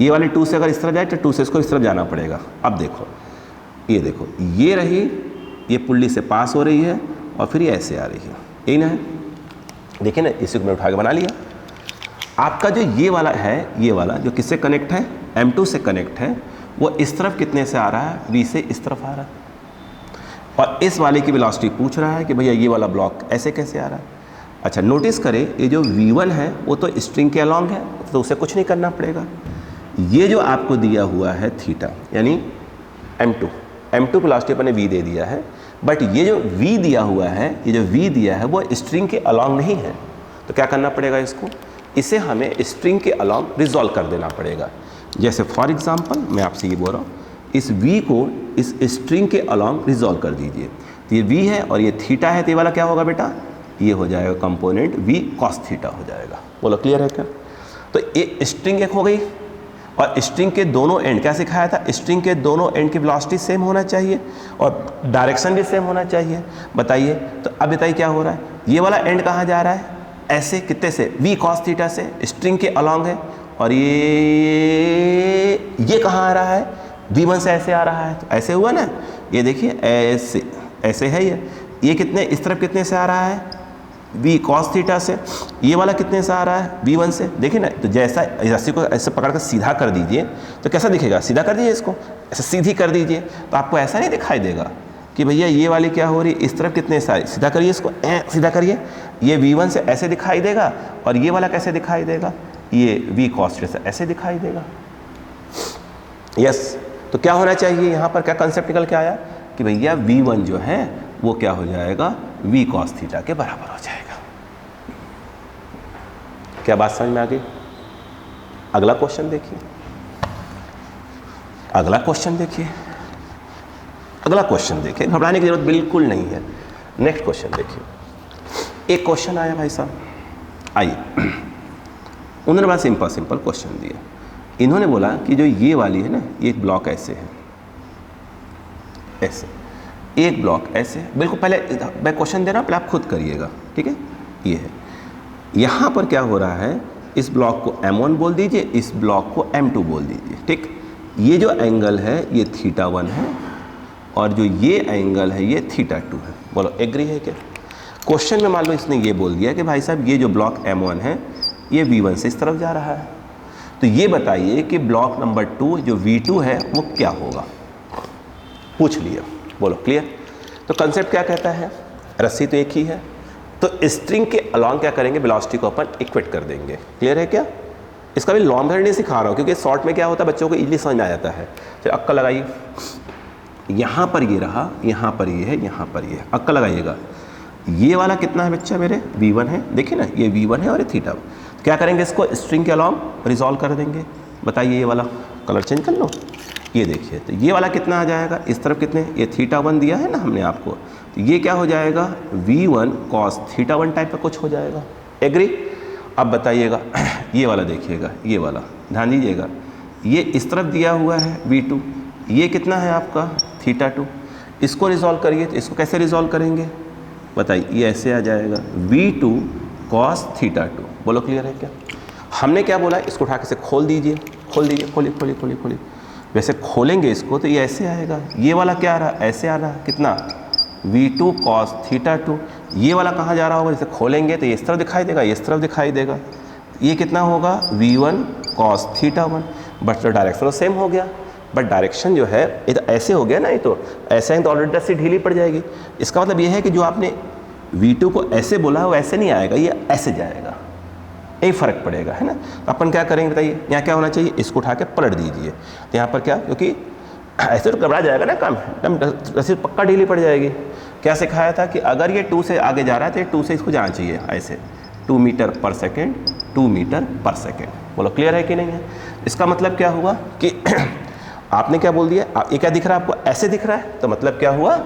ये वाली 2 से अगर इस तरफ जाए तो 2 से इसको इस तरफ जाना पड़ेगा। अब देखो, ये देखो, ये रही, ये पुल्ली से पास हो रही है और फिर ये ऐसे आ रही है, यही ना है, देखिए ना, इसी को मैं उठा के बना लिया। आपका जो ये वाला है, ये वाला जो किससे कनेक्ट है, M2 से कनेक्ट है, वो इस तरफ कितने से आ रहा है, v से इस तरफ आ रहा है, और इस वाले की वेलोसिटी पूछ रहा है कि भैया ये वाला ब्लॉक ऐसे कैसे आ रहा है। अच्छा नोटिस करें, ये जो v1 है वो तो स्ट्रिंग के अलॉन्ग है, तो उसे कुछ नहीं करना पड़ेगा। ये जो आपको दिया हुआ है थीटा, यानी M2 वेलोसिटी अपने v दे दिया है, बट ये जो v दिया हुआ है, ये जो v दिया है वो स्ट्रिंग के अलॉन्ग नहीं है, तो क्या करना पड़ेगा, इसको, इसे हमें स्ट्रिंग के अलॉन्ग रिजॉल्व कर देना पड़ेगा। जैसे फॉर एग्जांपल मैं आपसे ये बोल रहा हूँ, इस v को इस स्ट्रिंग के अलॉन्ग रिजॉल्व कर दीजिए। तो ये v है और ये थीटा है, तो ये वाला क्या होगा बेटा, ये हो जाएगा कंपोनेंट v cos थीटा हो जाएगा। बोलो क्लियर है क्या? तो ये स्ट्रिंग एक हो गई, और स्ट्रिंग के दोनों एंड क्या सिखाया था, स्ट्रिंग के दोनों एंड की वेलोसिटी सेम होना चाहिए और डायरेक्शन भी सेम होना चाहिए। बताइए, तो अब बताइए क्या हो रहा है, ये वाला एंड कहाँ जा रहा है, ऐसे कितने से, v cos थीटा से, स्ट्रिंग के अलॉन्ग है, और ये कहाँ आ रहा है, v1 से ऐसे आ रहा है, तो ऐसे हुआ ना, ये देखिए ऐसे ऐसे है, ये कितने, इस तरफ कितने से आ रहा है, v cos थीटा से, ये वाला कितने से आ रहा है, v1 से। देखिए ना, तो जैसा रस्सी को ऐसे पकड़ कर सीधा कर दीजिए तो कैसा दिखेगा, सीधा कर दीजिए इसको, ऐसे सीधी कर दीजिए तो आपको ऐसा नहीं दिखाई देगा कि भैया ये वाली क्या हो रही है, इस तरफ कितने से, सीधा करिए इसको, सीधा करिए, ये v1 से ऐसे दिखाई देगा, और ये वाला कैसे दिखाई देगा, ये v cos थीटा से ऐसे दिखाई देगा। यस, तो क्या होना चाहिए यहाँ पर, क्या कंसेप्ट निकल के आया कि भैया v1 जो है वो क्या हो जाएगा, v cos थीटा के बराबर हो जाएगा। क्या बात समझ में आ गई? अगला क्वेश्चन देखिए, अगला क्वेश्चन देखिए, अगला क्वेश्चन देखिए, घबराने की जरूरत बिल्कुल नहीं है। नेक्स्ट क्वेश्चन देखिए, एक क्वेश्चन आया भाई साहब, आइए, उन्होंने बड़ा सिंपल सिंपल क्वेश्चन दिया। इन्होंने बोला कि जो ये वाली है ना, ये एक ब्लॉक ऐसे है, ऐसे एक ब्लॉक ऐसे, बिल्कुल पहले मैं क्वेश्चन दे रहा हूँ, पहले आप खुद करिएगा, ठीक है। ये है, यहाँ पर क्या हो रहा है, इस ब्लॉक को m1 बोल दीजिए, इस ब्लॉक को m2 बोल दीजिए, ठीक। ये जो एंगल है ये θ1 है, और जो ये एंगल है ये θ2 है। बोलो एग्री है क्या? क्वेश्चन में मान लो इसने ये बोल दिया कि भाई साहब ये जो ब्लॉक m1 है ये v1 से इस तरफ जा रहा है, तो ये बताइए कि ब्लॉक नंबर 2 जो v2 है वो क्या होगा, पूछ लिया। बोलो क्लियर? तो कंसेप्ट क्या कहता है, रस्सी तो एक ही है, तो स्ट्रिंग के अलॉन्ग क्या करेंगे, वेलोसिटी को अपन इक्वेट कर देंगे। क्लियर है क्या? इसका भी लॉन्ग मेथड नहीं सिखा रहा हूँ, क्योंकि शॉर्ट में क्या होता है बच्चों को इजीली समझ में आ जाता है। तो अक्का लगाइए, यहाँ पर ये रहा, यहाँ पर ये है, यहाँ पर ये है, अक्का लगाइएगा। ये वाला कितना है बच्चा मेरे, v1 है, देखिए ना ये v1 है और ये θ1। तो क्या करेंगे, इसको स्ट्रिंग के अलॉन्ग रिजॉल्व कर देंगे। बताइए ये वाला कलर चेंज कर लो, ये देखिए, तो ये वाला कितना आ जाएगा, इस तरफ कितने, ये θ1 दिया है ना हमने आपको, तो ये क्या हो जाएगा, v1 cos θ1 टाइप का कुछ हो जाएगा। एग्री? अब बताइएगा ये वाला देखिएगा, ये वाला ध्यान दीजिएगा, ये इस तरफ दिया हुआ है v2, ये कितना है आपका θ2। इसको रिजॉल्व करिए, तो इसको कैसे रिजॉल्व करेंगे बताइए, ये ऐसे आ जाएगा v2 cos θ2। बोलो क्लियर है क्या? हमने क्या बोला, इसको उठा के से खोल दीजिए, खोल दीजिए, खोलिए खोलिए खोलिए खोलिए, वैसे खोलेंगे इसको तो ये ऐसे आएगा। ये वाला क्या आ रहा, ऐसे आ रहा, कितना, v2 cos θ2। ये वाला कहाँ जा रहा होगा, जैसे खोलेंगे तो ये इस तरफ दिखाई देगा, ये इस तरफ दिखाई देगा। ये कितना होगा, v1 cos θ1, बट तो डायरेक्शन तो सेम हो गया, बट डायरेक्शन जो है ये तो ऐसे हो गया ना, ये तो ऐसे है तो ऑलरेडी रस्सी ढीली पड़ जाएगी। इसका मतलब ये है कि जो आपने v2 को ऐसे बोला वो ऐसे नहीं आएगा, ये ऐसे जाएगा, यही फ़र्क पड़ेगा, है ना। तो अपन क्या करेंगे बताइए, यहाँ क्या होना चाहिए, इसको उठा के पलट दीजिए, तो यहाँ पर क्या, क्योंकि ऐसे तो घबरा जाएगा ना काम, एकदम रस्सी पक्का ढीली पड़ जाएगी। क्या सिखाया था कि अगर ये 2 से आगे जा रहा है तो ये 2 से इसको जाना चाहिए ऐसे, 2 metre per second, 2 metre per second. बोलो क्लियर है कि नहीं है? इसका मतलब क्या हुआ कि आपने क्या बोल दिया, ये क्या दिख रहा है आपको, ऐसे दिख रहा है, तो मतलब क्या हुआ,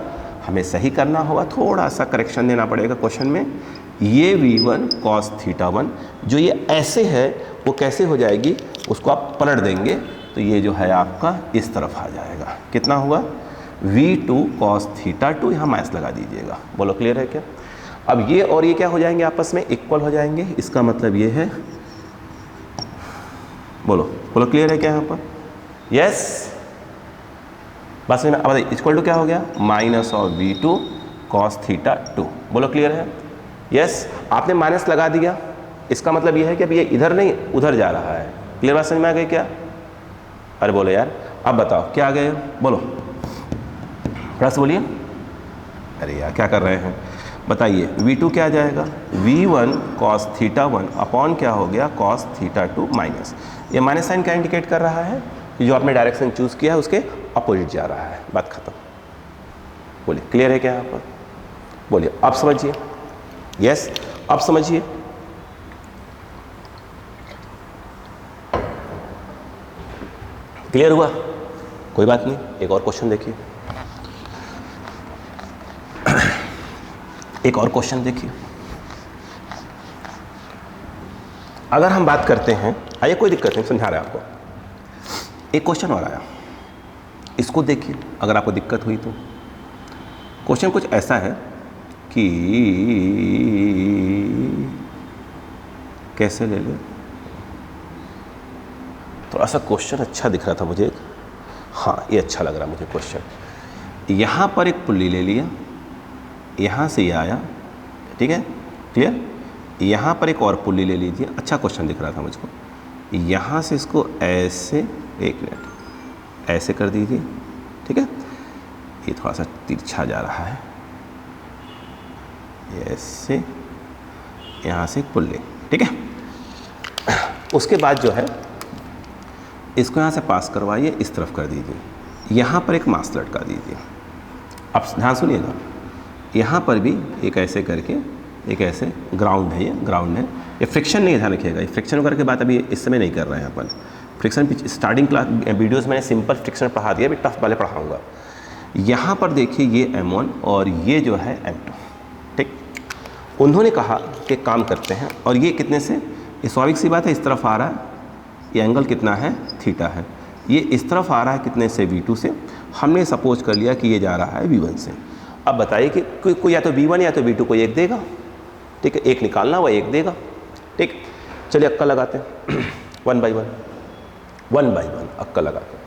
हमें सही करना होगा, थोड़ा सा करेक्शन देना पड़ेगा क्वेश्चन में। ये v1 cos θ1 जो ये ऐसे है वो कैसे हो जाएगी, उसको आप पलट देंगे तो ये जो है आपका इस तरफ आ जाएगा। कितना हुआ, v2 cos θ2, यहाँ माइनस लगा दीजिएगा। बोलो क्लियर है क्या? अब ये और ये क्या हो जाएंगे, आपस में इक्वल हो जाएंगे। इसका मतलब ये है, बोलो बोलो क्लियर है क्या यहाँ पर? यस, बस में अब इक्वल टू क्या हो गया, माइनस ऑफ v2 cos θ2। बोलो क्लियर है? यस, आपने माइनस लगा दिया, इसका मतलब ये है कि अब ये इधर नहीं उधर जा रहा है। क्लियर बात समझ में आ गई क्या? अरे बोलो यार, अब बताओ क्या आ गए, बोलो थोड़ा सा बोलिए। अरे यार क्या कर रहे हैं, बताइए। v2 क्या आ जाएगा, v1 cos θ1 अपॉन क्या हो गया, cos θ2 माइनस, ये माइनस साइन क्या इंडिकेट कर रहा है, जो आपने डायरेक्शन चूज किया है उसके अपोजिट जा रहा है। बात खत्म। बोलिए क्लियर है क्या यहाँ पर? बोलिए अब समझिए। यस, अब समझिए। क्लियर हुआ? कोई बात नहीं, एक और क्वेश्चन देखिए, एक और क्वेश्चन देखिए। अगर हम बात करते हैं, आइए कोई दिक्कत नहीं, समझा रहे हैं आपको। एक क्वेश्चन और आया, इसको देखिए अगर आपको दिक्कत हुई तो। क्वेश्चन कुछ ऐसा है कि कैसे ले ले, थोड़ा सा क्वेश्चन अच्छा दिख रहा था मुझे, हाँ ये अच्छा लग रहा मुझे क्वेश्चन। यहाँ पर एक पुल्ली ले लिया, यहाँ से ये आया, ठीक है, क्लियर। यहाँ पर एक और पुल्ली ले लीजिए, अच्छा क्वेश्चन दिख रहा था मुझको। यहाँ से इसको ऐसे, एक मिनट, ऐसे कर दीजिए, ठीक है। ये थोड़ा सा तिरछा जा रहा है, ऐसे, यहाँ से एक पुल्ली, ठीक है। उसके बाद जो है इसको यहाँ से पास करवाइए, इस तरफ कर दीजिए, यहाँ पर एक मास लटका दीजिए। अब ध्यान सुनिएगा, यहाँ पर भी एक ऐसे करके, एक ऐसे ग्राउंड है, ये ग्राउंड है, ये फ्रिक्शन नहीं, ध्यान रखिएगा, ये फ्रिक्शन वगैरह की बात अभी इस समय नहीं कर रहे हैं अपन। फ्रिक्शन स्टार्टिंग क्लास वीडियोस मैंने सिंपल फ्रिक्शन पढ़ा दिया, अभी टफ वाले पढ़ाऊँगा। यहाँ पर देखिए ये M1 और ये जो है M2, ठीक। उन्होंने कहा कि काम करते हैं, और ये कितने से, ये स्वाभाविक सी बात है, इस तरफ आ रहा है, ये एंगल कितना है, थीटा है। ये इस तरफ आ रहा है कितने से, V2 से। हमने सपोज कर लिया कि ये जा रहा है V1 से। अब बताइए कि कोई या तो V1 या तो V2 को एक देगा, ठीक है, एक निकालना हुआ एक देगा, ठीक। चलिए अक्का लगाते हैं, 1 by 1 अक्का लगाते हैं,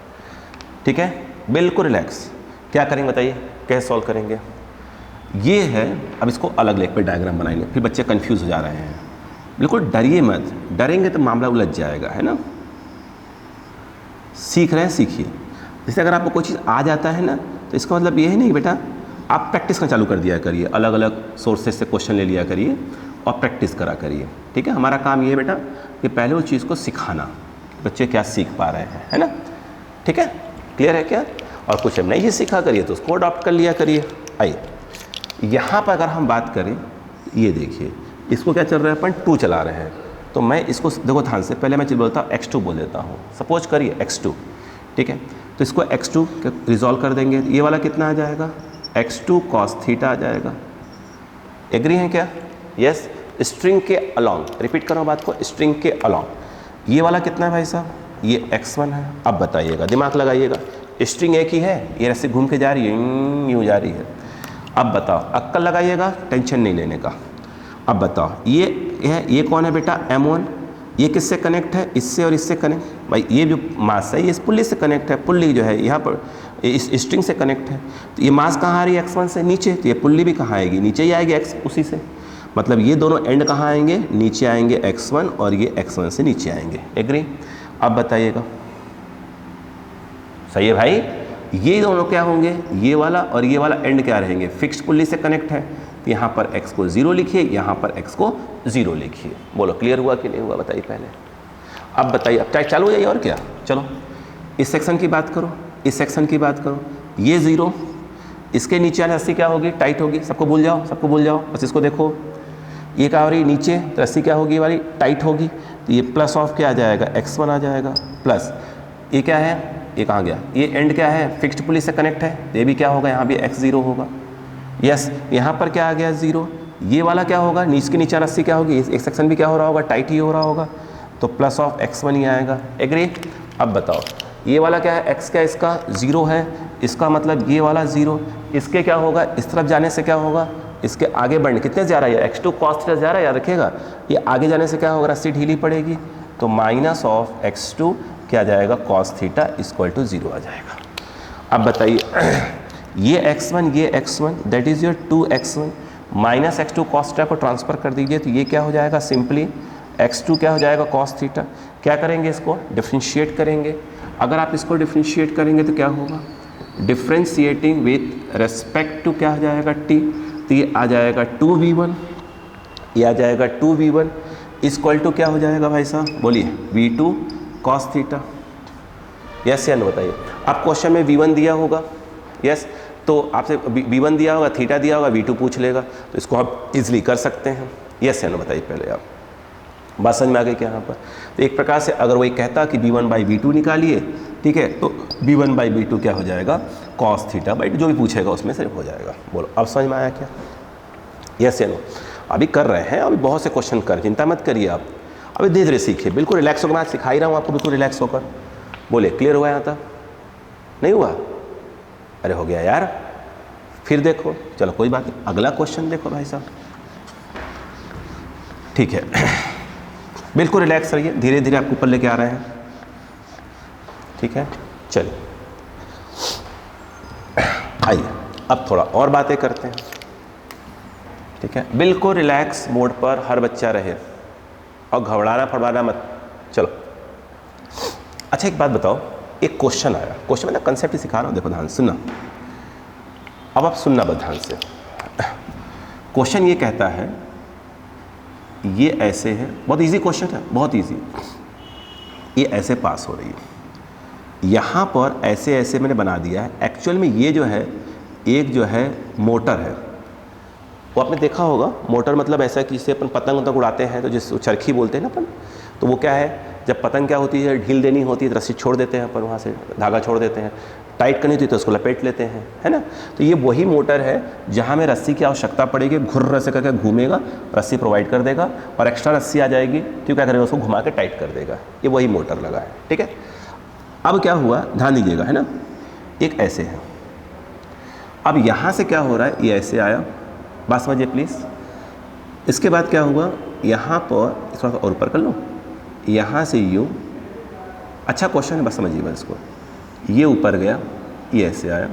ठीक है, बिल्कुल रिलैक्स। क्या करेंगे बताइए, कैसे सॉल्व करेंगे। ये है, अब इसको अलग लेग पे डायग्राम बनाएंगे, फिर बच्चे कंफ्यूज हो जा रहे हैं। बिल्कुल डरिए मत, डरेंगे तो मामला उलझ जाएगा, है ना। सीख रहे हैं, सीखिए। जैसे अगर आपको कोई चीज़ आ जाता है ना, तो इसका मतलब ये है नहीं बेटा, आप प्रैक्टिस करना चालू कर दिया करिए, अलग अलग सोर्सेज से क्वेश्चन ले लिया करिए और प्रैक्टिस करा करिए, ठीक है। हमारा काम ये है बेटा कि पहले उस चीज़ को सिखाना, बच्चे क्या सीख पा रहे हैं, है ना, ठीक है, क्लियर है क्या। और कुछ हम नहीं सीखा करिए तो उसको अडॉप्ट कर लिया करिए। आइए यहाँ पर अगर हम बात करें, ये देखिए इसको क्या चल रहा है, अपन 2 चला रहे हैं, तो मैं इसको देखो ध्यान से, पहले मैं चीज़ बोलता हूँ x2 बोल देता हूँ, सपोज करिए x2, ठीक है। तो इसको x2 रिजॉल्व कर देंगे, ये वाला कितना आ जाएगा, x2 cos थीटा आ जाएगा। एग्री हैं क्या, यस। स्ट्रिंग के अलॉन्ग, रिपीट करो बात को, स्ट्रिंग के अलॉन्ग ये वाला कितना है भाई साहब, ये x1 है। अब बताइएगा, दिमाग लगाइएगा, स्ट्रिंग एक ही है, ये रस्सी घूम के जा रही है, यूँ जा रही है। अब बताओ, अक्कल लगाइएगा, टेंशन नहीं लेने का। अब बताओ, ये है, ये कौन है बेटा, M1, ये किससे कनेक्ट है, इससे और इससे कनेक्ट। भाई ये जो मास है ये इस पुल्ली से कनेक्ट है, पुल्ली जो है यहाँ पर इस स्ट्रिंग से कनेक्ट है। तो ये मास कहाँ आ रही है, x1 से नीचे, तो ये पुल्ली भी कहाँ आएगी, नीचे ही आएगी, x उसी से। मतलब ये दोनों एंड कहाँ आएंगे, नीचे आएंगे x1, और ये x1 से नीचे आएंगे। एग्री। अब बताइएगा, सही है भाई। ये दोनों क्या होंगे, ये वाला और ये वाला एंड क्या रहेंगे, फिक्स्ड पुल्ली से कनेक्ट है। तो यहाँ पर x को 0 लिखिए, यहाँ पर x को 0 लिखिए। बोलो क्लियर हुआ कि नहीं हुआ, बताइए पहले। अब बताइए, अब चाहे चालू हो जाइए और क्या। चलो इस सेक्शन की बात करो, इस सेक्शन की बात करो, ये 0, इसके नीचे वाली रस्सी क्या होगी, टाइट होगी। सबको भूल जाओ, सबको भूल जाओ, बस इसको देखो। ये क्या हो रही है, नीचे तो रस्सी क्या होगी, ये वाली टाइट होगी। तो ये प्लस ऑफ क्या आ जाएगा, x1 आ जाएगा, प्लस ये क्या है, ये कहाँ गया, ये एंड क्या है, फिक्स्ड पुल्ली से कनेक्ट है, ये भी क्या होगा, यहाँ भी x0 होगा। यस, यहाँ पर क्या आ गया 0। ये वाला क्या होगा, नीचे के नीचे रस्सी क्या होगी, एक सेक्शन भी क्या हो रहा होगा, टाइट ही हो रहा होगा, तो प्लस ऑफ x1 ही आएगा। एग्री। अब बताओ, ये वाला क्या है, x क्या इसका 0 है, इसका मतलब ये वाला 0, इसके क्या होगा, इस तरफ जाने से क्या होगा, इसके आगे बढ़ने कितने जा रहा है, x2 cos थीटा जा रहा है, याद रखिएगा। ये आगे जाने से क्या होगा, रस्सी ढीली पड़ेगी, तो माइनस ऑफ x2 क्या जाएगा, cos थीटा इक्वल टू 0 आ जाएगा। अब बताइए, ये x1 ये x1 that is your 2x1 minus x2 cos theta को ट्रांसफ़र कर दीजिए, तो ये क्या हो जाएगा, सिंपली x2 क्या हो जाएगा, cos थीटा। क्या करेंगे, इसको डिफ्रेंशिएट करेंगे। अगर आप इसको डिफ्रेंशिएट करेंगे तो क्या होगा, डिफ्रेंशिएटिंग विथ रेस्पेक्ट टू क्या हो जाएगा, t। तो ये आ जाएगा 2v1, ये आ जाएगा 2v1 इक्वल टू क्या हो जाएगा भाई साहब, बोलिए v2 cos थीटा। यस या नो बताइए। आप क्वेश्चन में v1 दिया होगा, यस, तो आपसे v1 दिया होगा, थीटा दिया होगा, v2 पूछ लेगा, तो इसको आप इजीली कर सकते हैं। यस या नो बताइए पहले आप, बात समझ में आ गई क्या यहाँ पर। तो एक प्रकार से अगर वही कहता कि v1/v2 निकालिए, ठीक है, तो v1/v2 क्या हो जाएगा, cos थीटा बाई, जो भी पूछेगा उसमें से हो जाएगा। बोलो अब समझ में आया क्या। यस या नो। अभी कर रहे हैं, अभी बहुत से क्वेश्चन कर, चिंता मत करिए आप। अभी धीरे धीरे सीखिए, बिल्कुल रिलैक्स होकर, मैं सिखा ही रहा हूँ आपको, बिल्कुल रिलैक्स होकर बोले। क्लियर हुआ यहाँ तक? नहीं हुआ? अरे हो गया यार, फिर देखो, चलो कोई बात नहीं, अगला क्वेश्चन देखो भाई साहब। ठीक है, बिल्कुल रिलैक्स रहिए, धीरे धीरे आपको ऊपर लेके आ रहे हैं। ठीक है, चलिए आइए अब थोड़ा और बातें करते हैं। ठीक है, बिल्कुल रिलैक्स मोड पर हर बच्चा रहे और घबराना फड़वाना मत। चलो अच्छा एक बात बताओ, एक क्वेश्चन आया, क्वेश्चन मतलब कंसेप्ट ही सिखा रहा हूँ, देखो ध्यान सुनना। अब आप सुनना बस ध्यान से। क्वेश्चन ये कहता है, ये ऐसे है, बहुत इजी क्वेश्चन है, बहुत इजी। ये ऐसे पास हो रही है, यहाँ पर ऐसे ऐसे मैंने बना दिया है। एक्चुअल में ये जो है एक जो है मोटर है, वो आपने देखा होगा। मोटर मतलब ऐसा कि जिससे अपन पतंग उड़ाते हैं तो जिस चरखी बोलते हैं ना अपन, तो वो क्या है, जब पतंग क्या होती है, ढील देनी होती है तो रस्सी छोड़ देते हैं अपन, वहाँ से धागा छोड़ देते हैं, टाइट करनी होती है तो उसको लपेट लेते हैं, है ना। तो ये वही मोटर है जहाँ में रस्सी की आवश्यकता पड़ेगी, घुर्र से करके घूमेगा, रस्सी प्रोवाइड कर देगा, और एक्स्ट्रा रस्सी आ जाएगी तो क्या करेगा, उसको घुमा के टाइट कर देगा। ये वही मोटर लगा है, ठीक है। अब क्या हुआ, ध्यान दीजिएगा, है ना, एक ऐसे है। अब यहाँ से क्या हो रहा है, ये ऐसे आया, बात समझिए प्लीज़। इसके बाद क्या हुआ, यहाँ पर थोड़ा सा और ऊपर कर लो, यहाँ से यूँ, अच्छा क्वेश्चन है, बस समझिए बस इसको। ये ऊपर गया, ये ऐसे आया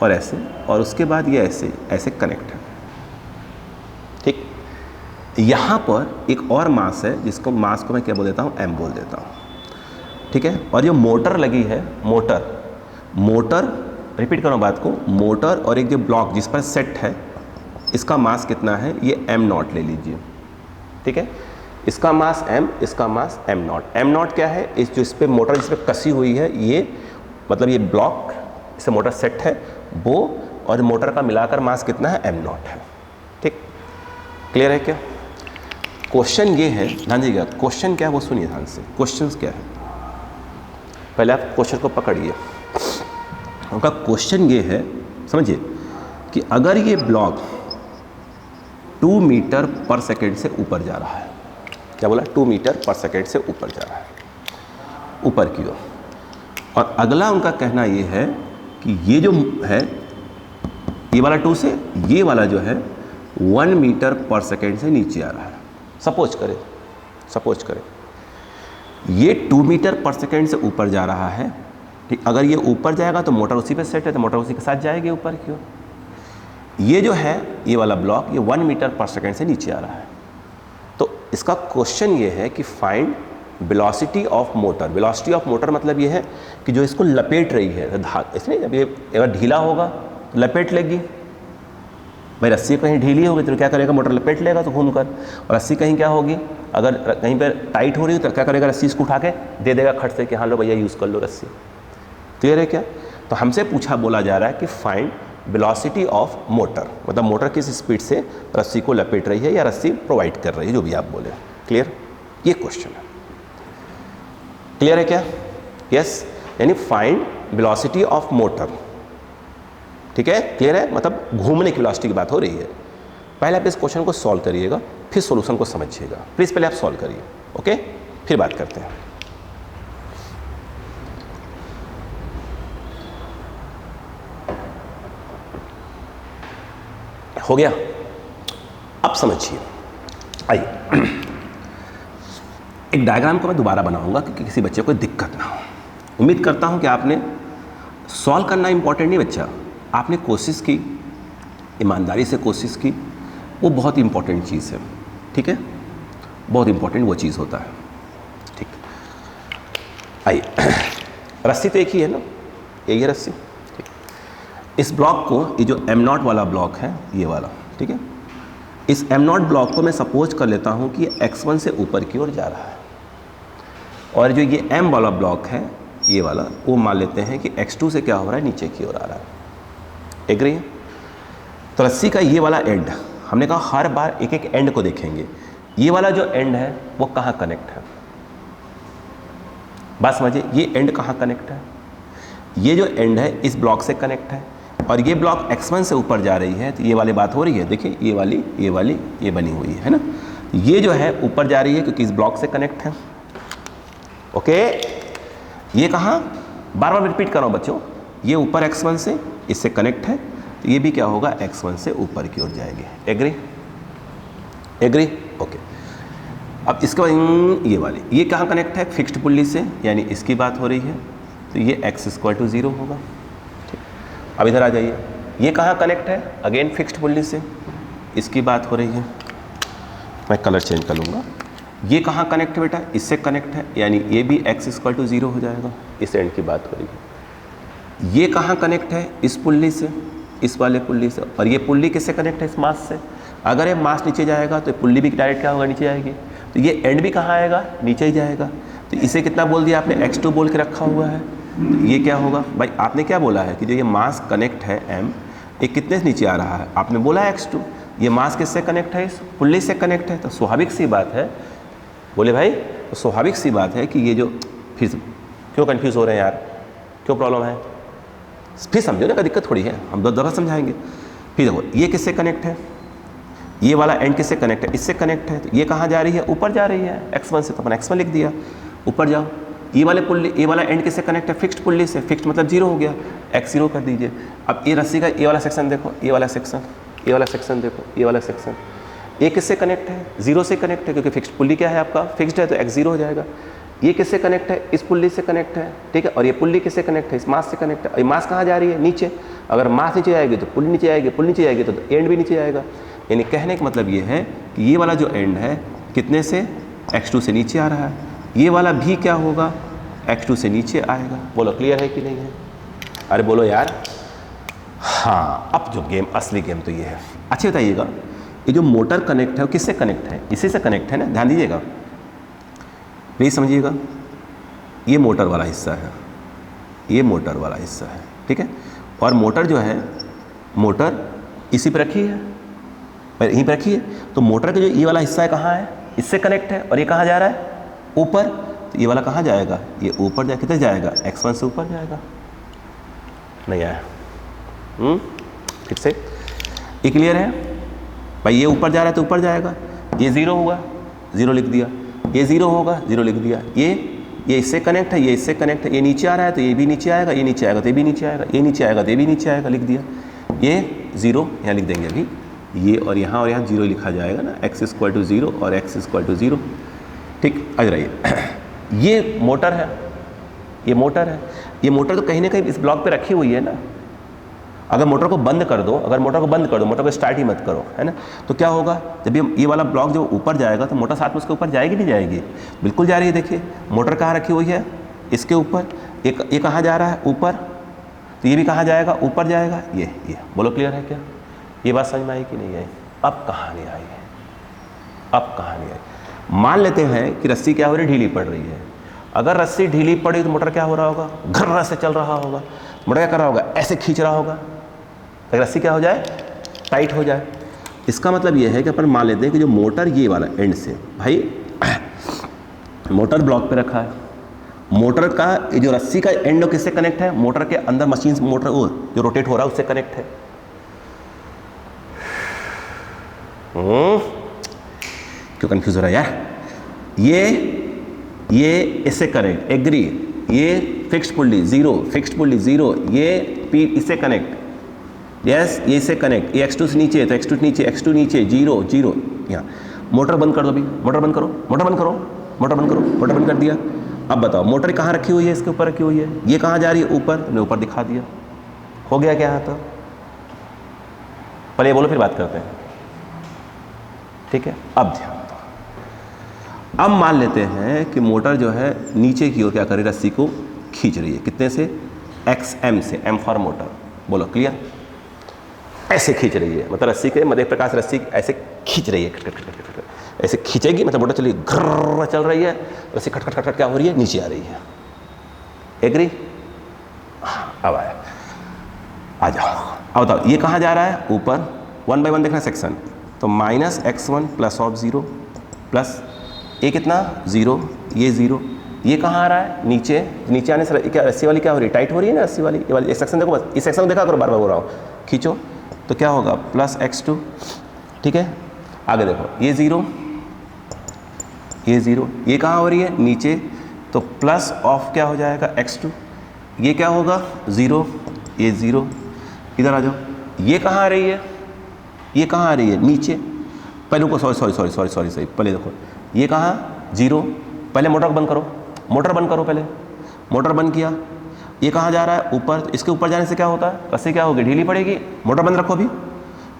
और ऐसे, और उसके बाद ये ऐसे ऐसे कनेक्ट है, ठीक। यहाँ पर एक और मास है, जिसको मास को मैं क्या बोल देता हूँ, एम बोल देता हूँ, ठीक है। और जो मोटर लगी है, मोटर रिपीट करो बात को, मोटर और एक जो ब्लॉक जिस पर सेट है, इसका मास कितना है, ये एम नॉट ले लीजिए, ठीक है। इसका मास एम, इसका मास एम नॉट। एम नॉट क्या है, इस जो इस पर मोटर जिस पर कसी हुई है, ये मतलब ये ब्लॉक, इससे मोटर सेट है वो, और मोटर का मिलाकर मास कितना है, एम नॉट है, ठीक। क्लियर है क्या? क्वेश्चन ये है, ध्यान दीजिएगा, क्वेश्चन क्या है वो सुनिए ध्यान से। क्वेश्चन क्या है, पहले आप क्वेश्चन को पकड़िए। उनका क्वेश्चन ये है, समझिए, कि अगर ये ब्लॉक 2 मीटर पर सेकेंड से ऊपर जा रहा है, क्या बोला, 2 मीटर पर सेकेंड से ऊपर जा रहा है, ऊपर की ओर, और अगला उनका कहना ये है कि ये जो है, ये वाला 2 से ये वाला जो है 1 मीटर पर सेकेंड से नीचे आ रहा है। सपोज करें ये 2 मीटर पर सेकेंड से ऊपर जा रहा है, ठीक। अगर ये ऊपर जाएगा तो मोटर उसी पे सेट है, तो मोटर उसी के साथ जाएगी ऊपर की ओर। ये जो है, ये वाला ब्लॉक, ये 1 मीटर पर सेकेंड से नीचे आ रहा है। तो इसका क्वेश्चन ये है कि find velocity of motor. Velocity of motor मतलब ये है कि जो इसको लपेट रही है, इसलिए जब ये अगर ढीला होगा तो लपेट लेगी, भाई रस्सी कहीं ढीली होगी तो क्या करेगा, मोटर लपेट लेगा तो घूम कर, और रस्सी कहीं क्या होगी, अगर कहीं पर टाइट हो रही हो तो क्या करेगा, रस्सी इसको उठा के दे देगा खट से कि हाँ लो भैया यूज़ कर लो रस्सी। क्लियर है क्या? तो हमसे बोला जा रहा है कि फाइंड वेलोसिटी ऑफ मोटर, मतलब मोटर किस स्पीड से रस्सी को लपेट रही है या रस्सी प्रोवाइड कर रही है, जो भी आप बोले। क्लियर? ये क्वेश्चन है। क्लियर है क्या? यस, यानी फाइंड वेलोसिटी ऑफ मोटर, ठीक है। क्लियर है, मतलब घूमने की वेलोसिटी की बात हो रही है। पहले आप इस क्वेश्चन को सॉल्व करिएगा, फिर सॉल्यूशन को समझिएगा। प्लीज़ पहले आप सॉल्व करिए, ओके, फिर बात करते हैं। हो गया? अब समझिए, आइए एक डायग्राम को मैं दोबारा बनाऊंगा क्योंकि किसी बच्चे को दिक्कत ना हो। उम्मीद करता हूं कि आपने सॉल्व करना इंपॉर्टेंट नहीं बच्चा, आपने कोशिश की, ईमानदारी से कोशिश की, वो बहुत इंपॉर्टेंट चीज़ है, ठीक है, बहुत इंपॉर्टेंट वो चीज़ होता है, ठीक। आइए, रस्सी तो एक ही है ना, यही है रस्सी, ठीक। इस ब्लॉक को, ये जो एम नॉट वाला ब्लॉक है, ये वाला, ठीक है, इस एम नॉट ब्लॉक को मैं सपोज कर लेता हूँ कि x1 से ऊपर की ओर जा रहा है, और जो ये m वाला ब्लॉक है, ये वाला, वो मान लेते हैं कि x2 से क्या हो रहा है, नीचे की ओर आ रहा है। एग्री? तो रस्सी का ये वाला एंड, हमने कहा हर बार एक एक एंड को देखेंगे। ये वाला जो एंड है वो कहाँ कनेक्ट है, बात समझिए, ये एंड कहाँ कनेक्ट है, ये जो एंड है इस ब्लॉक से कनेक्ट है, और ये ब्लॉक x1 से ऊपर जा रही है, तो ये वाली बात हो रही है, देखिए ये वाली ये बनी हुई है ना। ये जो है ऊपर जा रही है क्योंकि इस ब्लॉक से कनेक्ट है। ओके, ये कहाँ, बार बार रिपीट कर रहा हूँ बच्चों, ये ऊपर x1 से इससे कनेक्ट है, तो ये भी क्या होगा, x1 से ऊपर की ओर जाएंगे। Agree, agree, okay. अब इसके बाद ये वाली, ये कहाँ कनेक्ट है, फिक्स्ड पुल्ली से, यानी इसकी बात हो रही है, तो ये x = 0 होगा। ठीक, अब इधर आ जाइए, ये कहाँ कनेक्ट है, अगेन फिक्स्ड पुल्ली से, इसकी बात हो रही है। मैं कलर चेंज कर लूँगा। ये कहाँ कनेक्ट है बेटा, इससे कनेक्ट है, यानी ये भी x = 0 हो जाएगा। इस एंड की बात हो रही है। ये कहाँ कनेक्ट है, इस पुल्ली से, इस वाले पुल्ली से, और ये पुल्ली किससे कनेक्ट है, इस मास से। अगर ये मास नीचे जाएगा तो पुल्ली भी डायरेक्ट क्या होगा, नीचे जाएगी, तो ये एंड भी कहाँ आएगा, नीचे ही जाएगा। तो इसे कितना बोल दिया आपने, x2 बोल के रखा हुआ है, तो ये क्या होगा भाई, आपने क्या बोला है कि जो ये मास कनेक्ट है m, ये कितने से नीचे आ रहा है, आपने बोला है x2, ये मास किससे कनेक्ट है, इस पुल्ली से कनेक्ट है, तो स्वाभाविक सी बात है, बोले भाई, तो स्वाभाविक सी बात है कि ये जो, फिर क्यों कंफ्यूज हो रहे हैं यार, क्यों प्रॉब्लम है, फिर समझो ना, का दिक्कत थोड़ी है, हम दोबारा समझाएंगे। फिर देखो, ये किससे कनेक्ट है, ये वाला एंड किससे कनेक्ट है, इससे कनेक्ट है, तो ये कहाँ जा रही है, ऊपर जा रही है, x1 से, तो अपन x1 लिख दिया, ऊपर जाओ। ये वाले पुल्ली, ये वाला एंड किससे कनेक्ट है, फिक्स्ड पुल्ली से, फिक्स्ड मतलब 0 हो गया, x0 कर दीजिए। अब ये रस्सी का ये वाला सेक्शन देखो, ये वाला सेक्शन, ये वाला सेक्शन देखो, ये वाला सेक्शन, ये किससे कनेक्ट है, 0 से कनेक्ट है, क्योंकि फिक्स्ड पुल्ली क्या है आपका, फिक्स्ड है, तो x0 हो जाएगा। ये किससे कनेक्ट है, इस पुल्ली से कनेक्ट है, ठीक है, और ये पुल्ली किससे कनेक्ट है, इस मास से कनेक्ट है। और ये मास कहाँ जा रही है, नीचे। अगर मास नीचे जाएगी तो पुल्ली नीचे आएगी, पुल्ली नीचे जाएगी तो एंड भी नीचे जाएगा। यानी कहने का मतलब ये है कि ये वाला जो एंड है कितने से, x2 से नीचे आ रहा है, ये वाला भी क्या होगा, x2 से नीचे आएगा। बोलो क्लियर है कि नहीं है, अरे बोलो यार। हाँ, अब जो गेम, असली गेम तो ये है। अच्छा बताइएगा, ये जो मोटर कनेक्ट है वो किससे कनेक्ट है, इसी से कनेक्ट है ना, ध्यान दीजिएगा, प्लीज समझिएगा। ये मोटर वाला हिस्सा है, ये मोटर वाला हिस्सा है, ठीक है, और मोटर जो है, मोटर इसी पे रखी है, यहीं पर रखी है, तो मोटर का जो ये वाला हिस्सा है कहाँ है, इससे कनेक्ट है, और ये कहाँ जा रहा है, ऊपर, तो ये वाला कहाँ जाएगा, ये ऊपर जा, कितने जाएगा, x1 से ऊपर जाएगा। नहीं आया, फिर से, ये क्लियर है भाई, ये ऊपर जा रहा है तो ऊपर जाएगा, ये 0 होगा, 0 लिख दिया, ये 0 होगा, 0 लिख दिया, ये इससे कनेक्ट है, ये इससे कनेक्ट है, ये नीचे आ रहा है तो ये भी नीचे आएगा, ये नीचे आएगा तो ये भी नीचे आएगा, ये नीचे आएगा तो ये भी नीचे आएगा, लिख दिया। ये 0 यहाँ लिख देंगे अभी, ये और यहाँ 0 लिखा जाएगा ना, x = 0 और x = 0, ठीक। आ रही ये मोटर है, ये मोटर है, ये मोटर तो कहीं ना कहीं इस ब्लॉक पे रखी हुई है ना। अगर मोटर को बंद कर दो, अगर मोटर को बंद कर दो, मोटर को स्टार्ट ही मत करो, है ना, तो क्या होगा, जब ये वाला ब्लॉक जब ऊपर जाएगा तो मोटर साथ में उसके ऊपर जाएगी, नहीं जाएगी, बिल्कुल जा रही है। देखिए मोटर कहाँ रखी हुई है, इसके ऊपर, ये कहाँ जा रहा है, ऊपर, तो ये भी कहाँ जाएगा, ऊपर जाएगा। ये बोलो क्लियर है क्या, ये बात समझ में आई कि नहीं आई, अब कहानी आई है, अब कहानी आई। मान लेते हैं कि रस्सी क्या हो रही है, ढीली पड़ रही है। अगर रस्सी ढीली पड़ी तो मोटर क्या हो रहा होगा, घर्रा से चल रहा होगा, मोटर क्या कर रहा होगा, ऐसे खींच रहा होगा, तो रस्सी क्या हो जाए, टाइट हो जाए। इसका मतलब ये है कि अपन मान लेते हैं कि जो मोटर ये वाला एंड से, भाई मोटर ब्लॉक पे रखा है, मोटर का ये जो रस्सी का एंड किससे कनेक्ट है, मोटर के अंदर मशीन, मोटर वो जो रोटेट हो रहा है उससे कनेक्ट है। क्यों कंफ्यूज हो रहा है यार, ये इससे कनेक्ट, एग्री, ये फिक्स्ड पुल्ली 0, फिक्स्ड पुल्ली 0, ये पी इससे कनेक्ट, यस, ये इससे कनेक्ट, ये x2 से नीचे है तो x2 नीचे, x2 नीचे, 0 0, यहाँ मोटर बंद कर दो अभी, मोटर बंद करो, मोटर बंद करो, मोटर बंद करो, मोटर बंद कर दिया। अब बताओ मोटर कहाँ रखी हुई है, इसके ऊपर रखी हुई है, ये कहाँ जा रही है, ऊपर, तुमने ऊपर दिखा दिया, हो गया क्या यहाँ तो, पहले ये बोलो फिर बात करते हैं, ठीक है। अब ध्यान दो, अब मान लेते हैं कि मोटर जो है नीचे की ओर क्या कर रही है, रस्सी को खींच रही है, कितने से, xm से, m फॉर मोटर, बोलो क्लियर, ऐसे खींच रही है, मतलब रस्सी के मध्य प्रकाश रस्सी ऐसे खींच रही है, ऐसे खींचेगी, मतलब मोटर चली घर्र चल रही है, रस्सी खट खट खट क्या हो रही है, नीचे आ रही है, एग्री। अब आया, आ जाओ, अब बताओ ये कहाँ जा रहा है, ऊपर, 1 बाय 1 देखना सेक्शन, तो -x1 + 0 प्लस ये कितना 0, ये 0, ये कहाँ आ रहा है, नीचे, नीचे आने से क्या रस्सी वाली क्या हो रही है, टाइट हो रही है ना रस्सी वाली, ये वाली सेक्शन देखो, बस इस सेक्शन को देखा करो, बार बार बोल रहा हूँ, खींचो तो क्या होगा +x2, ठीक है। आगे देखो ये 0, ये 0, ये कहाँ हो रही है नीचे, तो प्लस ऑफ क्या हो जाएगा x2, ये क्या होगा 0, ये 0, इधर आ जाओ, ये कहाँ आ रही है, ये कहाँ आ रही है नीचे, पहले को सॉरी पहले देखो, ये कहाँ 0, पहले मोटर बंद करो, मोटर बंद करो, पहले मोटर बंद किया, ये कहाँ जा रहा है ऊपर, तो इसके ऊपर जाने से क्या होता है, रस्सी क्या होगी ढीली पड़ेगी, मोटर बंद रखो अभी,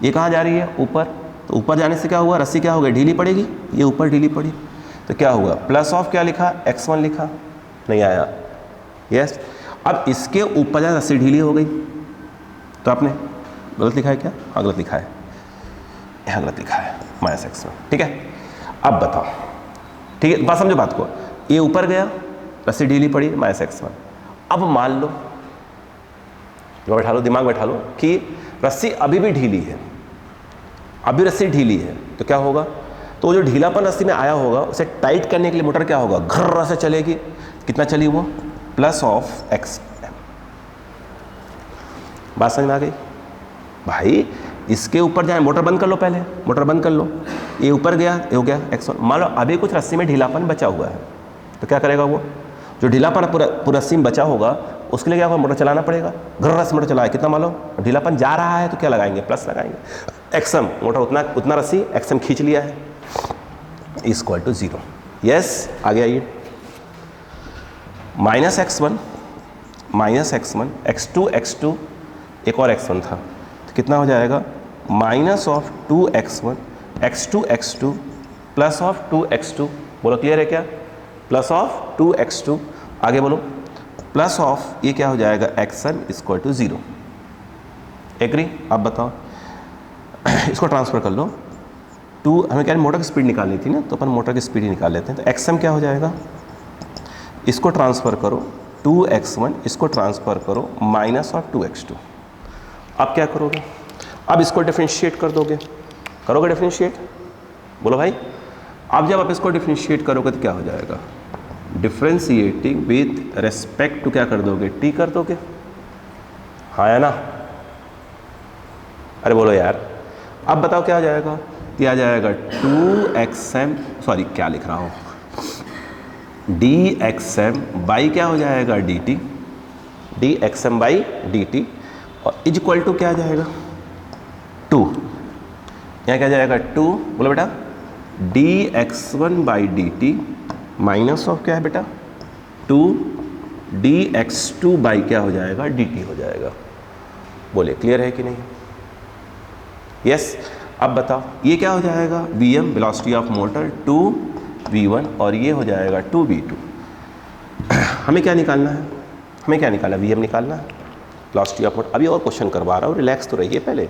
ये कहाँ जा रही है ऊपर, तो ऊपर जाने से क्या हुआ, रस्सी क्या होगी ढीली पड़ेगी, ये ऊपर ढीली पड़ी, तो क्या हुआ प्लस ऑफ क्या लिखा x1 लिखा, नहीं आया, यस। अब इसके ऊपर जाए रस्सी ढीली हो गई, तो आपने गलत लिखा है क्या, हाँ गलत लिखा है, यहाँ गलत लिखा है -x1, ठीक है। अब बताओ, ठीक है बात समझो बात को, ये ऊपर गया रस्सी ढीली पड़ी -x1, अब मान लो बैठा लो, दिमाग बैठा लो कि रस्सी अभी भी ढीली है, अभी रस्सी ढीली है, तो क्या होगा, तो जो ढीलापन रस्सी में आया होगा उसे टाइट करने के लिए मोटर क्या होगा, घर्र से चलेगी, कितना चली वो, प्लस ऑफ x। बात समझ में आ गई भाई, इसके ऊपर जाए, मोटर बंद कर लो, पहले मोटर बंद कर लो, ये ऊपर गया, ये हो गया x1, मान लो अभी कुछ रस्सी में ढीलापन बचा हुआ है, तो क्या करेगा वो, जो ढीलापन पूरा रस्सी में बचा होगा उसके लिए क्या होगा, मोटर चलाना पड़ेगा, घर्र से मोटर चलाए, कितना मान लो ढीलापन जा रहा है, तो क्या लगाएंगे, प्लस लगाएंगे, xm, मोटर उतना रस्सी xm खींच लिया है, इक्वल टू 0, यस। आगे आइए, -x1 x2 एक और x1 था, तो कितना हो जाएगा, -2x1 x2 plus of 2x2, बोलो क्लियर है क्या, प्लस ऑफ 2x2, आगे बोलो प्लस ऑफ ये क्या हो जाएगा xn इक्वल टू 0, एग्री। अब बताओ इसको ट्रांसफर कर लो, हमें क्या मोटर की स्पीड निकालनी थी ना, तो अपन मोटर की स्पीड ही निकाल लेते हैं, तो xm क्या हो जाएगा, इसको ट्रांसफर करो 2x1, इसको ट्रांसफर करो -2x2, अब क्या करोगे, अब इसको डिफरेंशिएट कर दोगे, करोगे डिफरेंशिएट, बोलो भाई, अब जब आप इसको डिफरेंशिएट करोगे तो क्या हो जाएगा, डिफरेंशिएटिंग विथ रेस्पेक्ट टू क्या कर दोगे, t कर दोगे, हाँ या ना, अरे बोलो यार, अब बताओ क्या आ जाएगा, क्या आ जाएगा 2xm, सॉरी क्या लिख रहा हूँ, dxm बाई क्या हो जाएगा dt, dxm बाई dt, और इक्वल टू क्या आ जाएगा 2, यहाँ क्या जाएगा 2, बोलो बेटा dx1 by dt minus of क्या है बेटा 2 dx2 बाई क्या हो जाएगा dt हो जाएगा, बोले क्लियर है कि नहीं, यस। अब बताओ ये क्या हो जाएगा, vm velocity of motor 2v1 और ये हो जाएगा 2v2, हमें क्या निकालना है, हमें क्या निकालना है, vm निकालना है, वेलोसिटी ऑफ मोटर। अभी और क्वेश्चन करवा रहा हूँ, रिलैक्स तो रहिए, पहले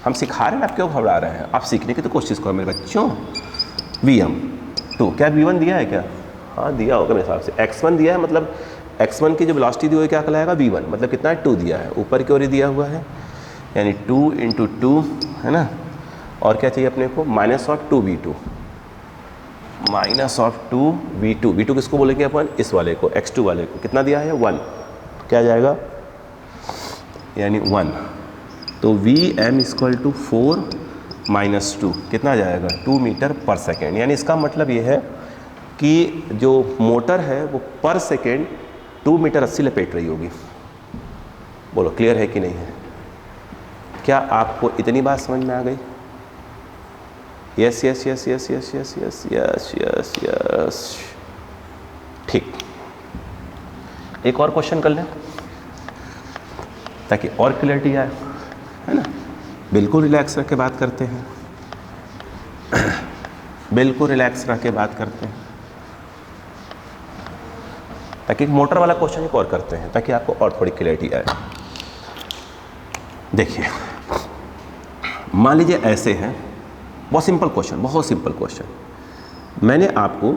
हम सिखा रहे हैं, आप क्यों घबरा रहे हैं, आप सीखने की तो कोशिश करो मेरे बच्चों। vm 2, क्या v1 दिया है क्या, हाँ दिया होगा मेरे हिसाब से, x1 दिया है, मतलब x1 की जो वेलोसिटी दी हुई क्या कहलाएगा v1, मतलब कितना है 2 दिया है, ऊपर की ओर ही दिया हुआ है, यानी 2 × 2 है ना, और क्या चाहिए अपने को -2v2, -2v2 किसको बोलेंगे अपन, इस वाले को, x2 वाले को, कितना दिया है 1, क्या जाएगा यानी 1, तो Vm इक्वल टू 4 - 2 कितना आ जाएगा 2 मीटर पर सेकेंड, यानी इसका मतलब ये है कि जो मोटर है वो पर सेकेंड 2 मीटर रस्सी लपेट रही होगी, बोलो क्लियर है कि नहीं है, क्या आपको इतनी बात समझ में आ गई, yes yes yes yes yes yes yes yes yes yes, ठीक। एक और क्वेश्चन कर लें ताकि और क्लियरिटी आए, है ना, बिल्कुल रिलैक्स रख के बात करते हैं, बिल्कुल रिलैक्स रख के बात करते हैं, ताकि मोटर वाला क्वेश्चन एक और करते हैं ताकि आपको और थोड़ी क्लियरिटी आए। देखिए मान लीजिए ऐसे हैं, बहुत सिंपल क्वेश्चन, बहुत सिंपल क्वेश्चन, मैंने आपको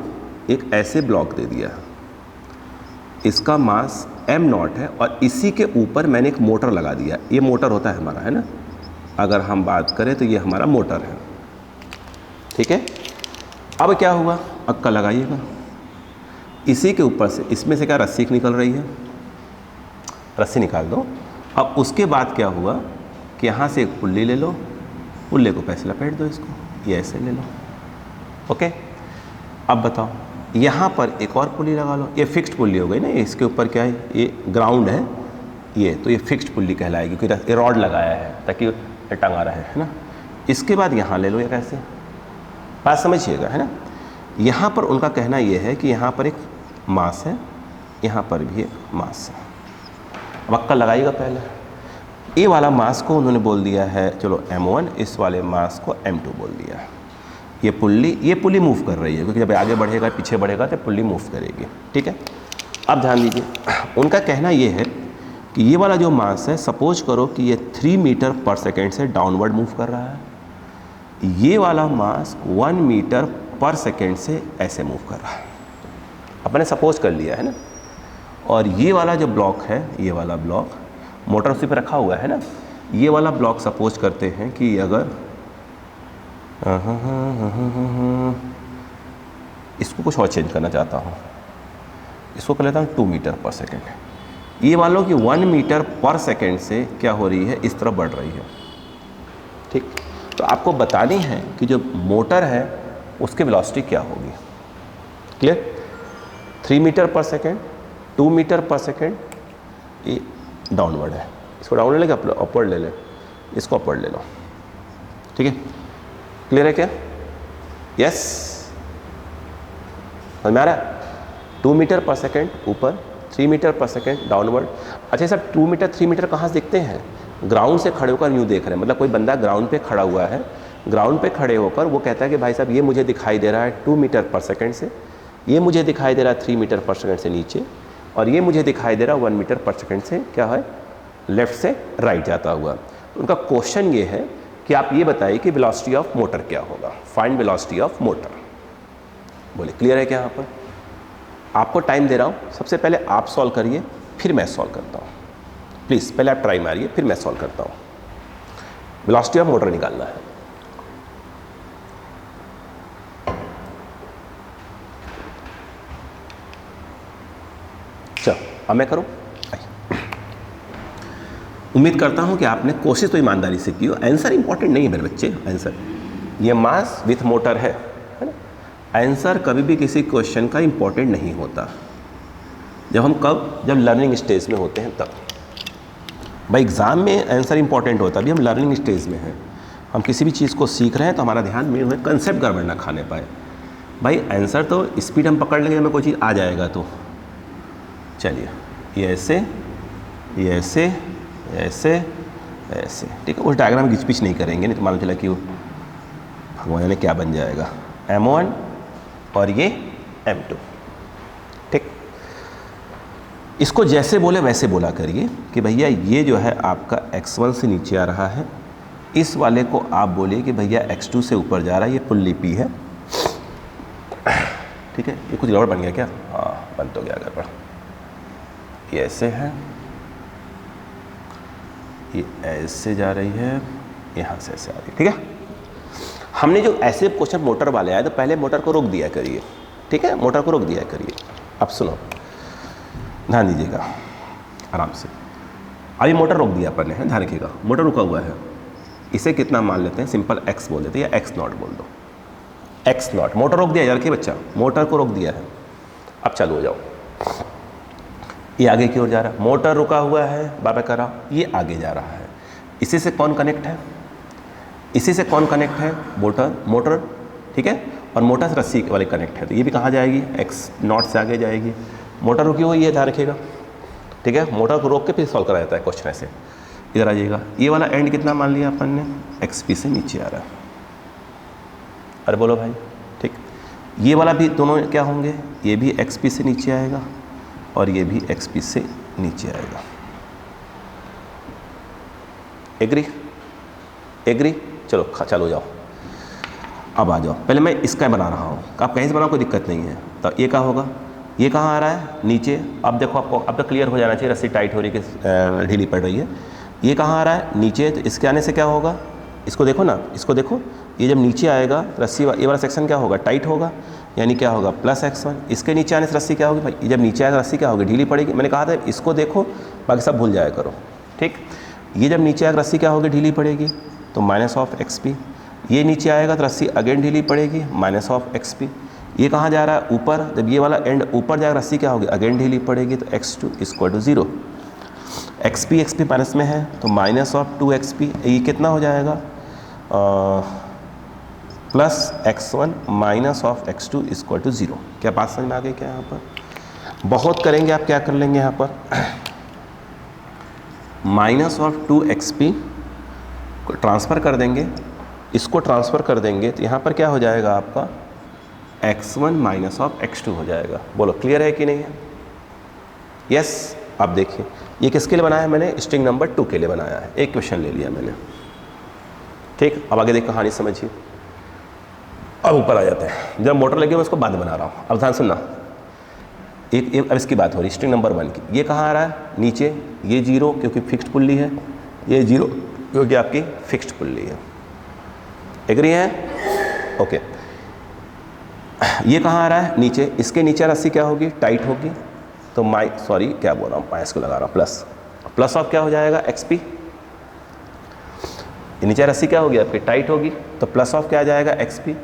एक ऐसे ब्लॉक दे दिया, इसका मास m0 है और इसी के ऊपर मैंने एक मोटर लगा दिया, ये मोटर होता है हमारा, है ना, अगर हम बात करें तो ये हमारा मोटर है, ठीक है। अब क्या हुआ, अक्का लगाइएगा, इसी के ऊपर से, इसमें से क्या रस्सी निकल रही है, रस्सी निकाल दो। अब उसके बाद क्या हुआ कि यहाँ से एक पुल्ली ले लो, पुल्ले को पैसे लपेट दो, इसको ये ऐसे ले लो, ओके। अब बताओ, यहाँ पर एक और पुल्ली लगा लो, ये फिक्स्ड पुल्ली हो गई ना, इसके ऊपर क्या है, ये ग्राउंड है ये, तो ये फिक्स्ड पुल्ली कहलाएगी क्योंकि ये रॉड लगाया है ताकि ये टंगा रहे, है ना। इसके बाद यहाँ ले लो, ये कैसे, बात समझिएगा, है ना। यहाँ पर उनका कहना ये है कि यहाँ पर एक मास है, यहाँ पर भी एक मास है। अब अक्कल लगाइएगा पहले, ये वाला मास को उन्होंने बोल दिया है चलो m1, इस वाले मास को m2 बोल दिया है। ये पुल्ली मूव कर रही है क्योंकि जब आगे बढ़ेगा पीछे बढ़ेगा तो पुल्ली मूव करेगी, ठीक है। अब ध्यान दीजिए, उनका कहना ये है कि ये वाला जो मास है, सपोज करो कि ये 3 मीटर पर सेकेंड से डाउनवर्ड मूव कर रहा है, ये वाला मास 1 मीटर पर सेकेंड से ऐसे मूव कर रहा है, अपने सपोज कर लिया है ना। और ये वाला जो ब्लॉक है, ये वाला ब्लॉक मोटर उसी पे रखा हुआ है ना, ये वाला ब्लॉक सपोज करते हैं कि अगर इसको कुछ और चेंज करना चाहता हूँ, इसको कर लेता हूँ 2 मीटर पर सेकेंड। ये वालों की 1 मीटर पर सेकेंड से क्या हो रही है, इस तरफ बढ़ रही है, ठीक। तो आपको बतानी है कि जो मोटर है उसकी वेलोसिटी क्या होगी, clear. 3 metre per second, 2 metre per second, ये डाउनवर्ड है, इसको डाउनवर्ड लेके अपवर्ड ले ले, इसको अपवर्ड ले लो, ठीक है। क्लियर है क्या, यस, समझ में आ रहा है। 2 मीटर पर सेकेंड ऊपर, 3 मीटर पर सेकेंड डाउनवर्ड। अच्छा सर 2 मीटर 3 मीटर कहाँ से दिखते हैं, ग्राउंड से खड़े होकर यूँ देख रहे हैं, मतलब कोई बंदा ग्राउंड पे खड़ा हुआ है, ग्राउंड पे खड़े होकर वो कहता है कि भाई साहब ये मुझे दिखाई दे रहा है 2 मीटर पर सेकेंड से, ये मुझे दिखाई दे रहा है 3 मीटर पर सेकेंड से नीचे, और ये मुझे दिखाई दे रहा है 1 मीटर पर सेकेंड से क्या है, लेफ्ट से राइट जाता हुआ। उनका क्वेश्चन ये है कि आप ये बताइए कि वेलोसिटी ऑफ मोटर क्या होगा, फाइंड वेलोसिटी ऑफ मोटर। बोले क्लियर है क्या, यहाँ पर आपको टाइम दे रहा हूँ, सबसे पहले आप सॉल्व करिए फिर मैं सॉल्व करता हूँ, प्लीज़ पहले आप ट्राई मारिए फिर मैं सॉल्व करता हूँ। वेलोसिटी ऑफ मोटर निकालना है। चलो अब मैं करूँ, उम्मीद करता हूँ कि आपने कोशिश तो ईमानदारी से की हो। आंसर इंपॉर्टेंट नहीं है मेरे बच्चे, आंसर ये मास विथ मोटर है ना। आंसर कभी भी किसी क्वेश्चन का इंपॉर्टेंट नहीं होता, जब लर्निंग स्टेज में होते हैं तब। भाई एग्ज़ाम में आंसर इंपॉर्टेंट होता है, अभी हम लर्निंग स्टेज में हैं, हम किसी भी चीज़ को सीख रहे हैं तो हमारा ध्यान मेन है कंसेप्ट गड़बड़ ना खाने पाए। भाई आंसर तो स्पीड हम पकड़ लेंगे, हमें कोई चीज़ आ जाएगा तो। चलिए ये ऐसे, ये ऐसे, ऐसे, ऐसे, ठीक है। उस डायग्राम घिच पिच नहीं करेंगे, नहीं तो मालूम चला कि भगवान ने क्या बन जाएगा, m1 और ये m2, ठीक। इसको जैसे बोले वैसे बोला करिए कि भैया ये जो है आपका x1 से नीचे आ रहा है, इस वाले को आप बोलिए कि भैया x2 से ऊपर जा रहा है, ये पुल्ली P है, ठीक है। ये कुछ गड़बड़ बन गया क्या, हाँ बन तो गया गड़बड़। ये ऐसे है, ये ऐसे जा रही है, यहाँ से ऐसे आ रही है, ठीक है। हमने जो ऐसे क्वेश्चन मोटर वाले आए तो पहले मोटर को रोक दिया करिए, ठीक है, मोटर को रोक दिया करिए। अब सुनो, ध्यान दीजिएगा आराम से। अभी मोटर रोक दिया अपन ने, ध्यान रखिएगा, मोटर रुका हुआ है, इसे कितना मान लेते हैं, सिंपल x बोल देते हैं या x0 बोल दो, x0। मोटर रोक दिया यार कि बच्चा, मोटर को रोक दिया है। अब चालू हो जाओ, ये आगे की ओर जा रहा है, मोटर रुका हुआ है, बाबा करा, ये आगे जा रहा है। इसी से कौन कनेक्ट है, इसी से कौन कनेक्ट है, मोटर, ठीक है। और मोटर से रस्सी वाले कनेक्ट है, तो ये भी कहाँ जाएगी, x0 से आगे जाएगी। मोटर रुकी हुई है, ध्यान रखिएगा, ठीक है। मोटर को रोक के फिर सॉल्व करा जाता है क्वेश्चन ऐसे। इधर आ जाइएगा, ये वाला एंड कितना मान लिया अपन ने, xp से नीचे आ रहा है। अरे बोलो भाई, ठीक। ये वाला भी दोनों क्या होंगे, ये भी xp से नीचे आएगा और ये भी xp से नीचे आएगा। एग्री, एग्री, चलो चालू जाओ। अब आ जाओ, पहले मैं इसका बना रहा हूँ, आप कहीं से बनाओ कोई दिक्कत नहीं है। तो ये क्या होगा, ये कहाँ आ रहा है, नीचे। अब देखो आपको अब तक क्लियर हो जाना चाहिए, रस्सी टाइट हो रही है, ढीली पड़ रही है। ये कहाँ आ रहा है, नीचे। तो इसके आने से क्या होगा, इसको देखो ना, इसको देखो, ये जब नीचे आएगा रस्सी, ये वाला सेक्शन क्या होगा, टाइट होगा, यानी क्या होगा +x1। इसके नीचे आने से रस्सी क्या होगी भाई, जब नीचे आएगा रस्सी क्या होगी, ढीली पड़ेगी। मैंने कहा था इसको देखो, बाकी सब भूल जाया करो, ठीक। ये जब नीचे आएगा रस्सी क्या होगी, ढीली पड़ेगी, तो -xp। ये नीचे आएगा तो रस्सी अगेन ढीली पड़ेगी, -xp। ये कहाँ जा रहा है? ऊपर। जब ये वाला एंड ऊपर जाएगा रस्सी क्या होगी? अगेन ढीली पड़ेगी, तो x2 equal to 0। XP minus में है तो माइनस ऑफ 2xp, ये कितना हो जाएगा? Plus x1 minus of x2 equal to 0। क्या बात समझ में आ गई क्या? यहाँ पर बहुत करेंगे आप, क्या कर लेंगे यहाँ पर? माइनस ऑफ 2xp को ट्रांसफ़र कर देंगे, इसको ट्रांसफ़र कर देंगे तो यहाँ पर क्या हो जाएगा आपका? x1 माइनस ऑफ x2 हो जाएगा। बोलो क्लियर है कि नहीं है? यस। अब देखिए ये किसके लिए बनाया है मैंने? स्ट्रिंग नंबर 2 के लिए बनाया है। एक क्वेश्चन ले लिया मैंने, ठीक। अब आगे देख कहानी समझिए। अब ऊपर आ जाते हैं। जब मोटर लगी मैं उसको बाद बना रहा हूँ। अब ध्यान सुनना, अब इसकी बात हो रही स्ट्रिंग नंबर 1 की। ये कहाँ आ रहा है? नीचे। ये 0 क्योंकि फिक्स्ड पुल्ली है, ये 0 क्योंकि आपकी फिक्स्ड पुल्ली है। एग्री है? ओके। ये कहाँ आ रहा है? नीचे। इसके नीचे रस्सी क्या होगी? टाइट होगी। तो क्या बोल रहा हूँ, माइनस को लगा रहा हूँ, प्लस ऑफ क्या हो जाएगा? एक्सपी। नीचे रस्सी क्या होगी आपकी? टाइट होगी, तो प्लस ऑफ क्या आ जाएगा? एक्सपी।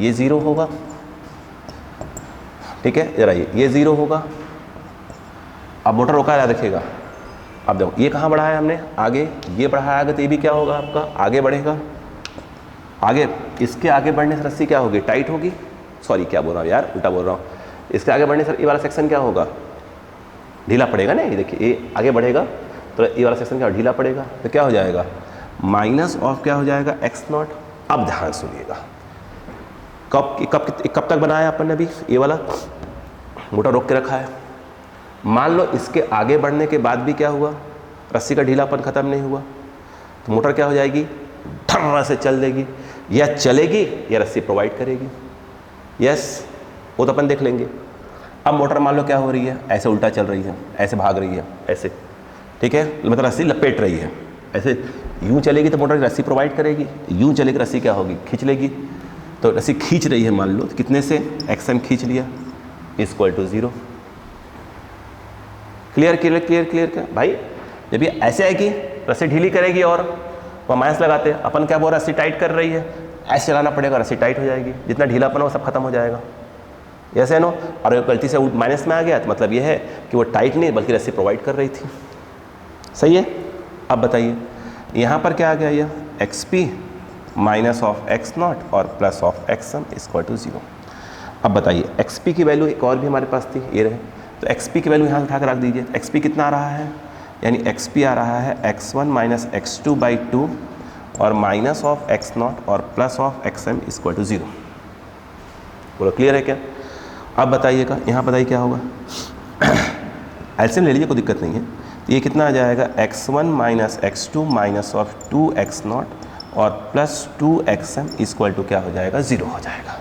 ये 0 होगा, ठीक है। जरा ये 0 होगा। अब मोटर रोका याद रखिएगा। अब देखो ये कहाँ बढ़ाया हमने? आगे। ये बढ़ाया आगे तो ये भी क्या होगा आपका? आगे बढ़ेगा। आगे, इसके आगे बढ़ने से रस्सी क्या होगी? टाइट होगी। सॉरी क्या बोल रहा हूँ यार, उल्टा बोल रहा हूँ। इसके आगे बढ़ने से ये वाला सेक्शन क्या होगा? ढीला पड़ेगा ना। ये देखिए ये आगे बढ़ेगा तो ये वाला सेक्शन क्या ढीला पड़ेगा, तो क्या हो जाएगा? माइनस ऑफ क्या हो जाएगा? x0। अब ध्यान सुनिएगा, कब तक बनाया अपन ने अभी? ये वाला मोटर रोक के रखा है। मान लो इसके आगे बढ़ने के बाद भी क्या हुआ? रस्सी का ढीलापन खत्म नहीं हुआ, तो मोटर क्या हो जाएगी? धर्रा से चल देगी, या चलेगी या रस्सी प्रोवाइड करेगी। यस, वो तो अपन देख लेंगे। अब मोटर मान लो क्या हो रही है? ऐसे उल्टा चल रही है, ऐसे भाग रही है, ऐसे, ठीक है। मतलब रस्सी लपेट रही है, ऐसे यूं चलेगी तो मोटर रस्सी प्रोवाइड करेगी, यूं चलेगी रस्सी क्या होगी? खींच लेगी। तो रस्सी खींच रही है मान लो, तो कितने से? xm खींच लिया equal to 0। Clear clear clear clear क्या भाई? जब ये ऐसे आएगी रस्सी ढीली करेगी और वह माइनस लगाते हैं, अपन क्या बोल रहे? रस्सी टाइट कर रही है, ऐसे चलाना पड़ेगा, रस्सी टाइट हो जाएगी, जितना ढीलापन हो सब खत्म हो जाएगा। यस है नो? और अगर गलती से माइनस में आ गया तो मतलब ये है कि वो टाइट नहीं बल्कि रस्सी प्रोवाइड कर रही थी। सही है? अब बताइए यहाँ पर क्या आ गया? ये एक्सपी माइनस ऑफ x0 और plus of xm equal to 0। अब बताइए एक्सपी की वैल्यू एक और भी हमारे पास थी, ये रहे। तो एक्सपी की वैल्यू यहाँ उठा कर रख दीजिए। एक्सपी कितना आ रहा है? यानी एक्सपी आ रहा है x1 माइनस x2/2 और माइनस ऑफ x0 और plus of xm equal to 0। बोलो क्लियर है क्या? अब बताइएगा यहाँ बताइए क्या होगा? एलसीएम ले लीजिए, कोई दिक्कत नहीं है। तो ये कितना आ जाएगा? x1 minus x2 minus of 2x0 और प्लस 2xm इक्वल टू क्या हो जाएगा? 0 हो जाएगा।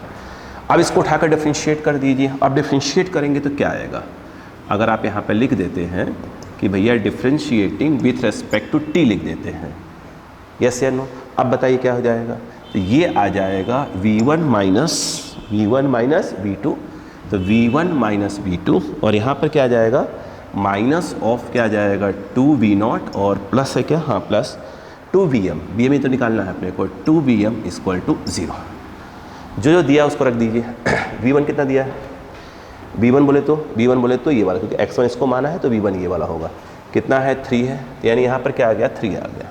अब इसको उठाकर डिफ्रेंशिएट कर दीजिए। अब डिफ्रेंशिएट करेंगे तो क्या आएगा? अगर आप यहाँ पे लिख देते हैं कि भैया differentiating with respect to t लिख देते हैं, यस या नो? अब बताइए क्या हो जाएगा? तो ये आ जाएगा v1 माइनस v2, तो v1 माइनस v2 और यहाँ पर क्या आ जाएगा? माइनस ऑफ क्या आ जाएगा? 2v0 और प्लस है क्या? हाँ प्लस 2vm, vm तो निकालना है अपने को, 2vm इक्वल टू 0। जो दिया उसको रख दीजिए। v1 कितना दिया है? v1 बोले तो ये वाला, क्योंकि x1 इसको माना है तो v1 ये वाला होगा। कितना है? 3 है, यानी यहाँ पर क्या आ गया? 3 आ गया।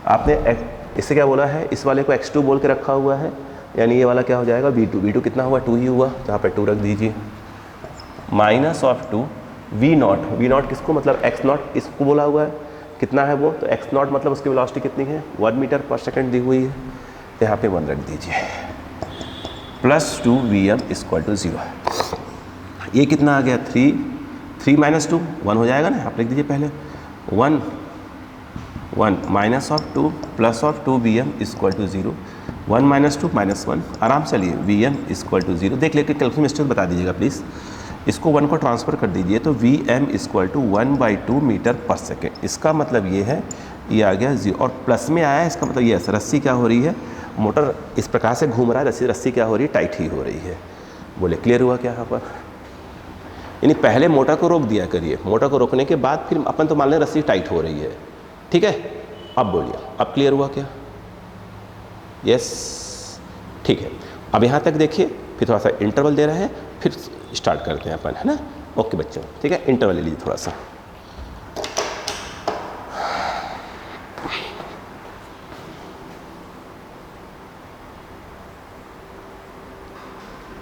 आपने इससे क्या बोला है? इस वाले को x2 बोल के रखा हुआ है, यानी ये वाला क्या हो जाएगा? v2 कितना हुआ? 2 ही हुआ, जहाँ पर 2 रख दीजिए। माइनस ऑफ 2 v0 किसको? मतलब x0 इसको बोला हुआ है, कितना है वो? तो x0 मतलब उसकी वेलोसिटी कितनी है? 1 मीटर पर सेकंड दी हुई है, तो यहाँ पे 1 रख दीजिए। प्लस 2vm इक्वल टू 0 है। ये कितना आ गया? 3 माइनस 2 1 हो जाएगा ना, आप लिख दीजिए पहले 1 minus of 2 plus of 2vm equal to 0। 1 minus 2 minus 1, आराम से लिए vm इक्वल टू 0। देख लेके कैलकुलेशन मिस्टेक बता दीजिएगा प्लीज़। इसको 1 को ट्रांसफ़र कर दीजिए तो vm equal to 1/2 metre per second. इसका मतलब ये है, ये आ गया 0 और प्लस में आया है, इसका मतलब ये है रस्सी क्या हो रही है? मोटर इस प्रकार से घूम रहा है, रस्सी क्या हो रही है? टाइट ही हो रही है। बोले क्लियर हुआ क्या यहाँ पर? यानी पहले मोटर को रोक दिया करिए, मोटर को रोकने के बाद फिर अपन तो मान लें रस्सी टाइट हो रही है, ठीक है। अब बोलिए, अब क्लियर हुआ क्या? यस, ठीक है। अब यहाँ तक देखिए, फिर थोड़ा सा इंटरवल दे रहे हैं, फिर स्टार्ट करते हैं अपन, है ना। ओके बच्चों, ठीक है, इंटरवल ले लीजिए थोड़ा सा।